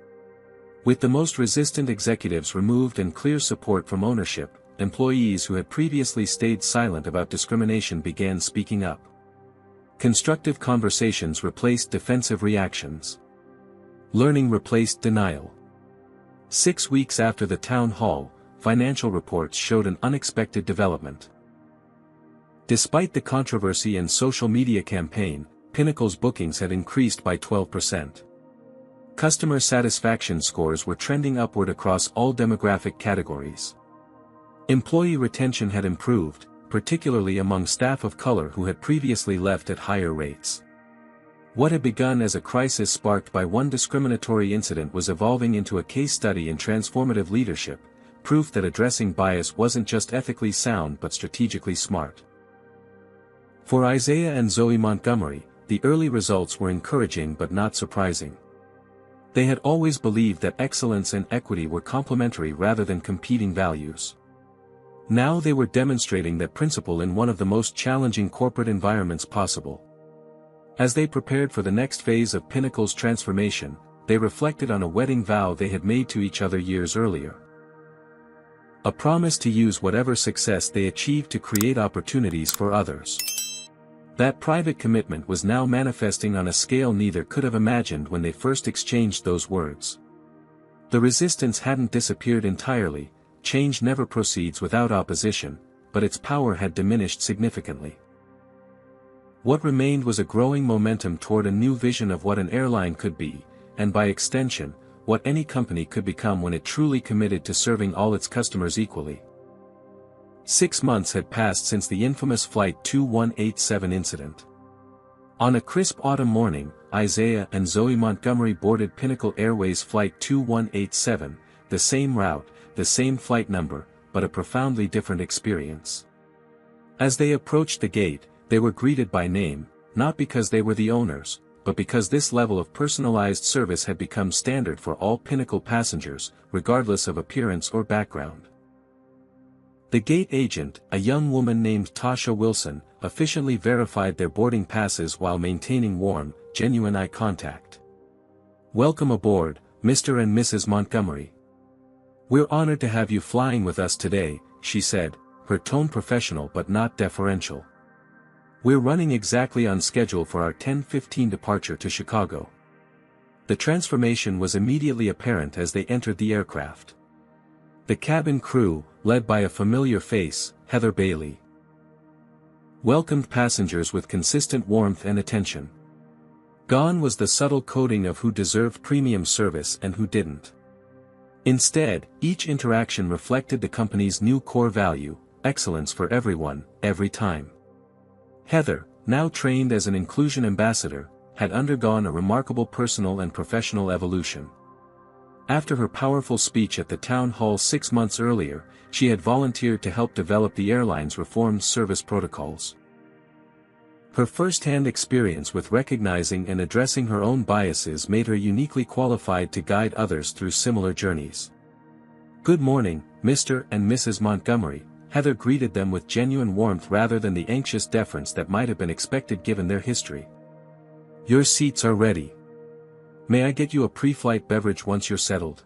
With the most resistant executives removed and clear support from ownership, employees who had previously stayed silent about discrimination began speaking up. Constructive conversations replaced defensive reactions. Learning replaced denial. 6 weeks after the town hall, financial reports showed an unexpected development. Despite the controversy and social media campaign, Pinnacle's bookings had increased by 12%. Customer satisfaction scores were trending upward across all demographic categories. Employee retention had improved, particularly among staff of color who had previously left at higher rates. What had begun as a crisis sparked by one discriminatory incident was evolving into a case study in transformative leadership, proof that addressing bias wasn't just ethically sound but strategically smart. For Isaiah and Zoe Montgomery, the early results were encouraging but not surprising. They had always believed that excellence and equity were complementary rather than competing values. Now they were demonstrating that principle in one of the most challenging corporate environments possible. As they prepared for the next phase of Pinnacle's transformation, they reflected on a wedding vow they had made to each other years earlier. A promise to use whatever success they achieved to create opportunities for others. That private commitment was now manifesting on a scale neither could have imagined when they first exchanged those words. The resistance hadn't disappeared entirely. Change never proceeds without opposition, but its power had diminished significantly. What remained was a growing momentum toward a new vision of what an airline could be, and by extension, what any company could become when it truly committed to serving all its customers equally. 6 months had passed since the infamous Flight 2187 incident. On a crisp autumn morning, Isaiah and Zoe Montgomery boarded Pinnacle Airways Flight 2187, the same route, the same flight number, but a profoundly different experience. As they approached the gate, they were greeted by name, not because they were the owners, but because this level of personalized service had become standard for all Pinnacle passengers, regardless of appearance or background. The gate agent, a young woman named Tasha Wilson, efficiently verified their boarding passes while maintaining warm, genuine eye contact. "Welcome aboard, Mr. and Mrs. Montgomery. We're honored to have you flying with us today," she said, her tone professional but not deferential. "We're running exactly on schedule for our 10:15 departure to Chicago." The transformation was immediately apparent as they entered the aircraft. The cabin crew, led by a familiar face, Heather Bailey, welcomed passengers with consistent warmth and attention. Gone was the subtle coding of who deserved premium service and who didn't. Instead, each interaction reflected the company's new core value: excellence for everyone, every time. Heather, now trained as an inclusion ambassador, had undergone a remarkable personal and professional evolution. After her powerful speech at the town hall 6 months earlier, she had volunteered to help develop the airline's reformed service protocols. Her first-hand experience with recognizing and addressing her own biases made her uniquely qualified to guide others through similar journeys. "Good morning, Mr. and Mrs. Montgomery," Heather greeted them with genuine warmth rather than the anxious deference that might have been expected given their history. "Your seats are ready. May I get you a pre-flight beverage once you're settled?"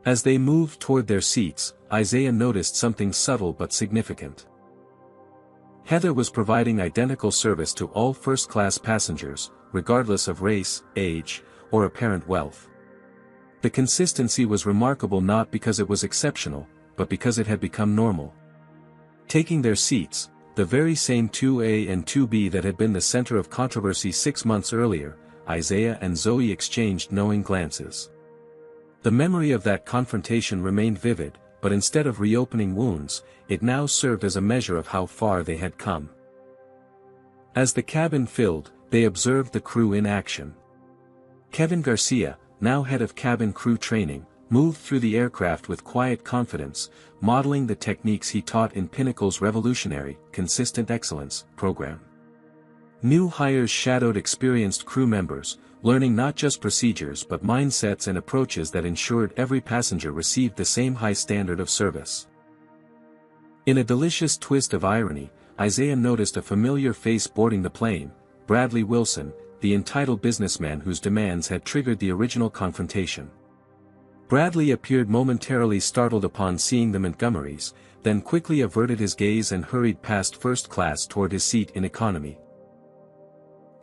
As they moved toward their seats, Isaiah noticed something subtle but significant. Heather was providing identical service to all first-class passengers, regardless of race, age, or apparent wealth. The consistency was remarkable not because it was exceptional, but because it had become normal. Taking their seats, the very same 2A and 2B that had been the center of controversy 6 months earlier, Isaiah and Zoe exchanged knowing glances. The memory of that confrontation remained vivid, but instead of reopening wounds, it now served as a measure of how far they had come. As the cabin filled, they observed the crew in action. Kevin Garcia, now head of cabin crew training, moved through the aircraft with quiet confidence, modeling the techniques he taught in Pinnacle's revolutionary, Consistent Excellence program. New hires shadowed experienced crew members, learning not just procedures but mindsets and approaches that ensured every passenger received the same high standard of service. In a delicious twist of irony, Isaiah noticed a familiar face boarding the plane: Bradley Wilson, the entitled businessman whose demands had triggered the original confrontation. Bradley appeared momentarily startled upon seeing the Montgomerys, then quickly averted his gaze and hurried past first class toward his seat in economy.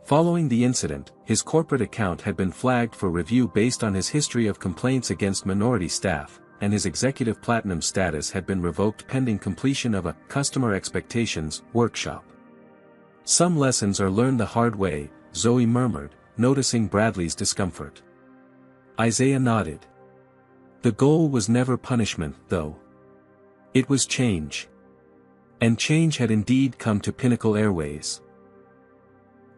Following the incident, his corporate account had been flagged for review based on his history of complaints against minority staff, and his executive platinum status had been revoked pending completion of a customer expectations workshop. "Some lessons are learned the hard way," Zoe murmured, noticing Bradley's discomfort. Isaiah nodded. The goal was never punishment, though. It was change. And change had indeed come to Pinnacle Airways.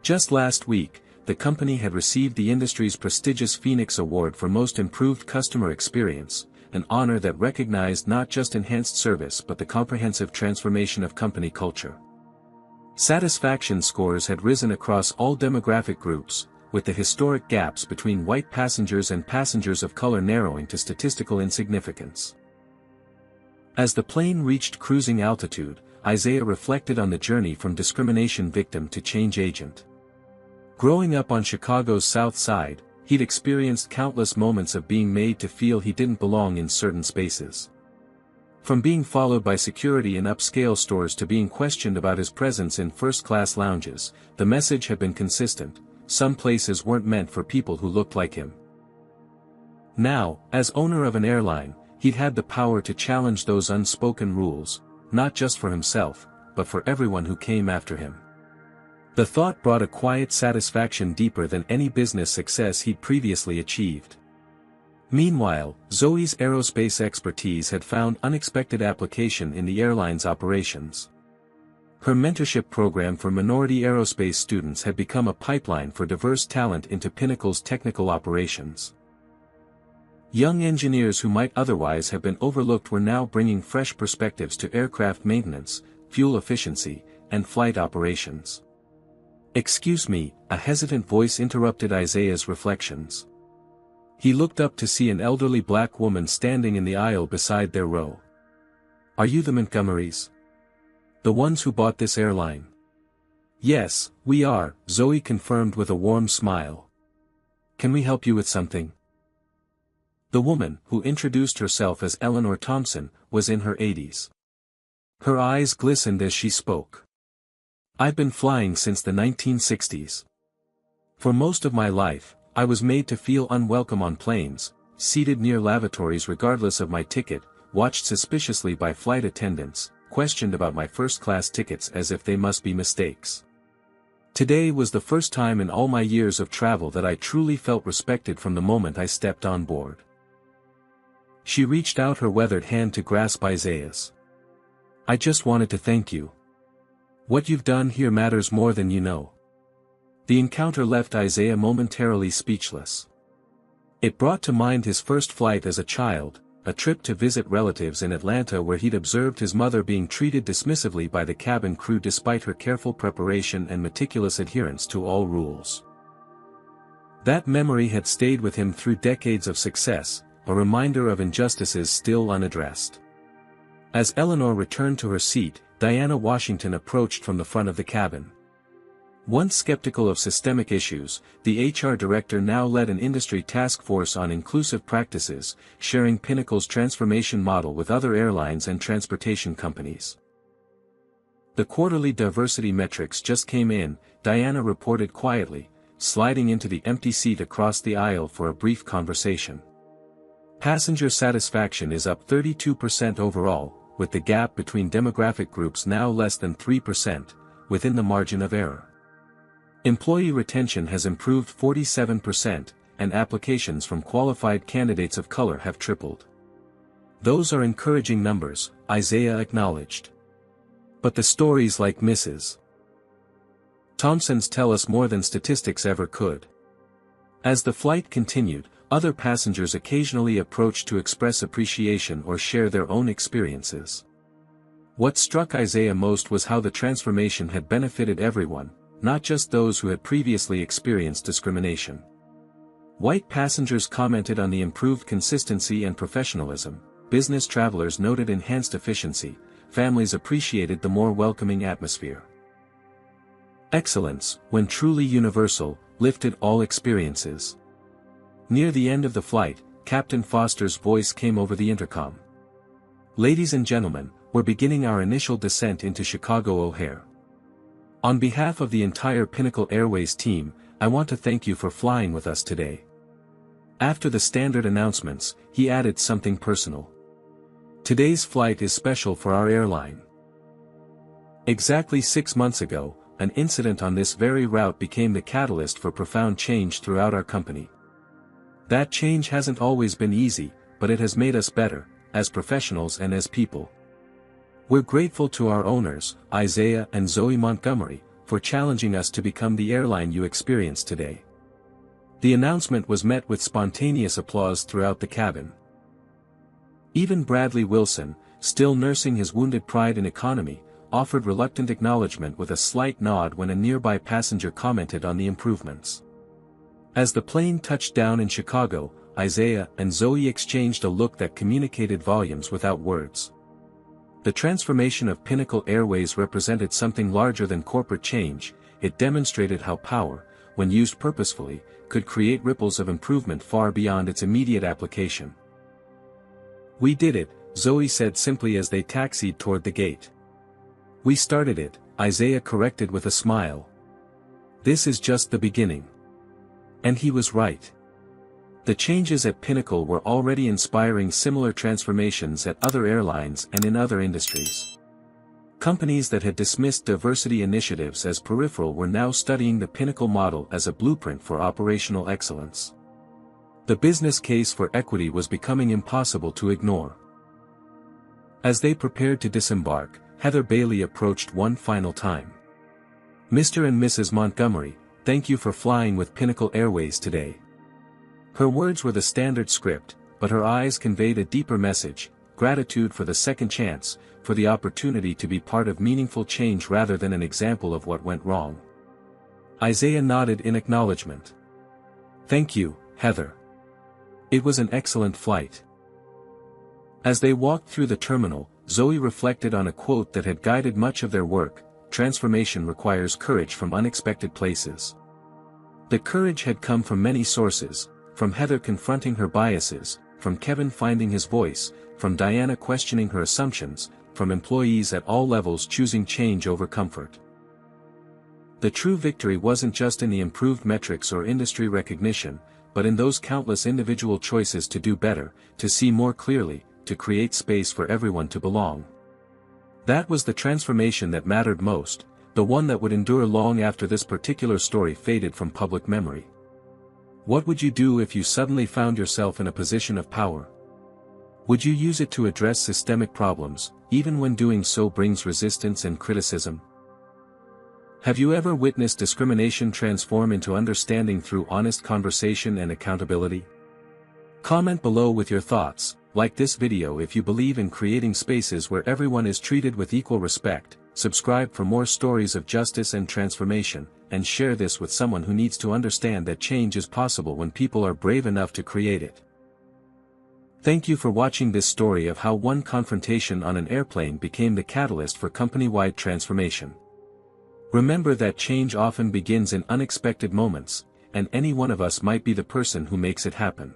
Just last week, the company had received the industry's prestigious Phoenix Award for Most Improved Customer Experience, an honor that recognized not just enhanced service but the comprehensive transformation of company culture. Satisfaction scores had risen across all demographic groups, with the historic gaps between white passengers and passengers of color narrowing to statistical insignificance. As the plane reached cruising altitude, Isaiah reflected on the journey from discrimination victim to change agent. Growing up on Chicago's South Side, he'd experienced countless moments of being made to feel he didn't belong in certain spaces. From being followed by security in upscale stores to being questioned about his presence in first-class lounges, the message had been consistent: some places weren't meant for people who looked like him. Now, as owner of an airline, he'd had the power to challenge those unspoken rules, not just for himself, but for everyone who came after him. The thought brought a quiet satisfaction deeper than any business success he'd previously achieved. Meanwhile, Zoe's aerospace expertise had found unexpected application in the airline's operations. Her mentorship program for minority aerospace students had become a pipeline for diverse talent into Pinnacle's technical operations. Young engineers who might otherwise have been overlooked were now bringing fresh perspectives to aircraft maintenance, fuel efficiency, and flight operations. "Excuse me," a hesitant voice interrupted Isaiah's reflections. He looked up to see an elderly black woman standing in the aisle beside their row. "Are you the Montgomerys? The ones who bought this airline?" "Yes, we are," Zoe confirmed with a warm smile. "Can we help you with something?" The woman, who introduced herself as Eleanor Thompson, was in her 80s. Her eyes glistened as she spoke. "I've been flying since the 1960s. For most of my life, I was made to feel unwelcome on planes, seated near lavatories regardless of my ticket, watched suspiciously by flight attendants, questioned about my first-class tickets as if they must be mistakes. Today was the first time in all my years of travel that I truly felt respected from the moment I stepped on board." She reached out her weathered hand to grasp Isaiah's. "I just wanted to thank you. What you've done here matters more than you know." The encounter left Isaiah momentarily speechless. It brought to mind his first flight as a child, a trip to visit relatives in Atlanta where he'd observed his mother being treated dismissively by the cabin crew despite her careful preparation and meticulous adherence to all rules. That memory had stayed with him through decades of success, a reminder of injustices still unaddressed. As Eleanor returned to her seat, Diana Washington approached from the front of the cabin. Once skeptical of systemic issues, the HR director now led an industry task force on inclusive practices, sharing Pinnacle's transformation model with other airlines and transportation companies. "The quarterly diversity metrics just came in," Diana reported quietly, sliding into the empty seat across the aisle for a brief conversation. "Passenger satisfaction is up 32% overall, with the gap between demographic groups now less than 3%, within the margin of error. Employee retention has improved 47%, and applications from qualified candidates of color have tripled." "Those are encouraging numbers," Isaiah acknowledged. "But the stories like Mrs. Thompson's tell us more than statistics ever could." As the flight continued, other passengers occasionally approached to express appreciation or share their own experiences. What struck Isaiah most was how the transformation had benefited everyone, not just those who had previously experienced discrimination. White passengers commented on the improved consistency and professionalism, business travelers noted enhanced efficiency, families appreciated the more welcoming atmosphere. Excellence, when truly universal, lifted all experiences. Near the end of the flight, Captain Foster's voice came over the intercom. "Ladies and gentlemen, we're beginning our initial descent into Chicago O'Hare. On behalf of the entire Pinnacle Airways team, I want to thank you for flying with us today." After the standard announcements, he added something personal. "Today's flight is special for our airline. Exactly 6 months ago, an incident on this very route became the catalyst for profound change throughout our company. That change hasn't always been easy, but it has made us better, as professionals and as people. We're grateful to our owners, Isaiah and Zoe Montgomery, for challenging us to become the airline you experience today. The announcement was met with spontaneous applause throughout the cabin. Even Bradley Wilson, still nursing his wounded pride in economy, offered reluctant acknowledgement with a slight nod when a nearby passenger commented on the improvements. As the plane touched down in Chicago, Isaiah and Zoe exchanged a look that communicated volumes without words. The transformation of Pinnacle Airways represented something larger than corporate change. It demonstrated how power, when used purposefully, could create ripples of improvement far beyond its immediate application. "We did it," Zoe said simply as they taxied toward the gate. "We started it," Isaiah corrected with a smile. "This is just the beginning." And he was right. The changes at Pinnacle were already inspiring similar transformations at other airlines and in other industries. Companies that had dismissed diversity initiatives as peripheral were now studying the Pinnacle model as a blueprint for operational excellence. The business case for equity was becoming impossible to ignore. As they prepared to disembark, Heather Bailey approached one final time. "Mr. and Mrs. Montgomery, thank you for flying with Pinnacle Airways today." Her words were the standard script, but her eyes conveyed a deeper message: gratitude for the second chance, for the opportunity to be part of meaningful change rather than an example of what went wrong. Isaiah nodded in acknowledgement. "Thank you, Heather. It was an excellent flight." As they walked through the terminal, Zoe reflected on a quote that had guided much of their work: "Transformation requires courage from unexpected places." The courage had come from many sources, from Heather confronting her biases, from Kevin finding his voice, from Diana questioning her assumptions, from employees at all levels choosing change over comfort. The true victory wasn't just in the improved metrics or industry recognition, but in those countless individual choices to do better, to see more clearly, to create space for everyone to belong. That was the transformation that mattered most, the one that would endure long after this particular story faded from public memory. What would you do if you suddenly found yourself in a position of power? Would you use it to address systemic problems, even when doing so brings resistance and criticism? Have you ever witnessed discrimination transform into understanding through honest conversation and accountability? Comment below with your thoughts, like this video if you believe in creating spaces where everyone is treated with equal respect, subscribe for more stories of justice and transformation, and share this with someone who needs to understand that change is possible when people are brave enough to create it. Thank you for watching this story of how one confrontation on an airplane became the catalyst for company-wide transformation. Remember that change often begins in unexpected moments, and any one of us might be the person who makes it happen.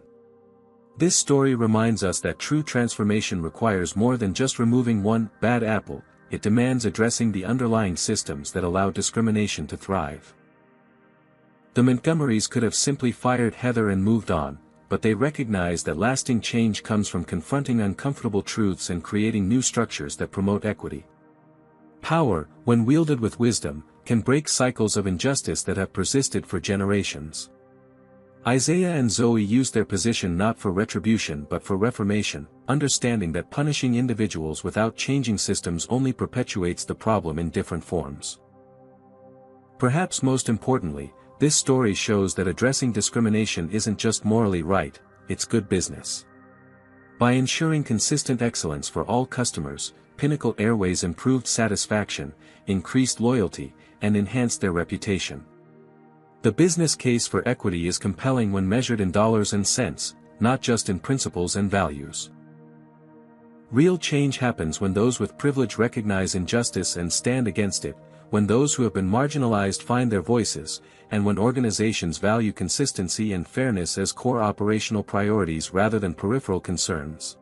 This story reminds us that true transformation requires more than just removing one bad apple. It demands addressing the underlying systems that allow discrimination to thrive. The Montgomerys could have simply fired Heather and moved on, but they recognized that lasting change comes from confronting uncomfortable truths and creating new structures that promote equity. Power, when wielded with wisdom, can break cycles of injustice that have persisted for generations. Isaiah and Zoe used their position not for retribution but for reformation, understanding that punishing individuals without changing systems only perpetuates the problem in different forms. Perhaps most importantly, this story shows that addressing discrimination isn't just morally right, it's good business. By ensuring consistent excellence for all customers, Pinnacle Airways improved satisfaction, increased loyalty, and enhanced their reputation. The business case for equity is compelling when measured in dollars and cents, not just in principles and values. Real change happens when those with privilege recognize injustice and stand against it, when those who have been marginalized find their voices, and when organizations value consistency and fairness as core operational priorities rather than peripheral concerns.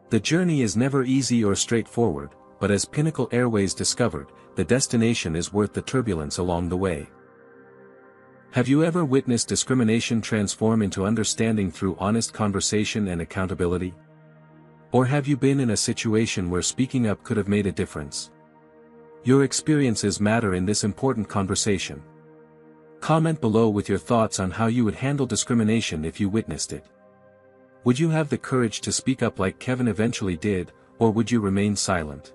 The journey is never easy or straightforward, but as Pinnacle Airways discovered, the destination is worth the turbulence along the way. Have you ever witnessed discrimination transform into understanding through honest conversation and accountability? Or have you been in a situation where speaking up could have made a difference? Your experiences matter in this important conversation. Comment below with your thoughts on how you would handle discrimination if you witnessed it. Would you have the courage to speak up like Kevin eventually did, or would you remain silent?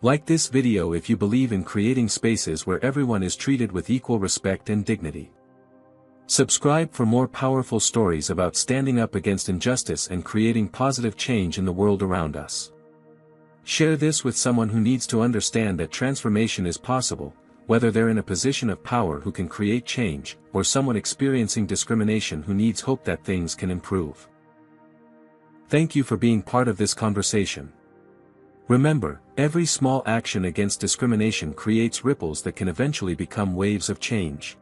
Like this video if you believe in creating spaces where everyone is treated with equal respect and dignity. Subscribe for more powerful stories about standing up against injustice and creating positive change in the world around us. Share this with someone who needs to understand that transformation is possible, whether they're in a position of power who can create change, or someone experiencing discrimination who needs hope that things can improve. Thank you for being part of this conversation. Remember, every small action against discrimination creates ripples that can eventually become waves of change.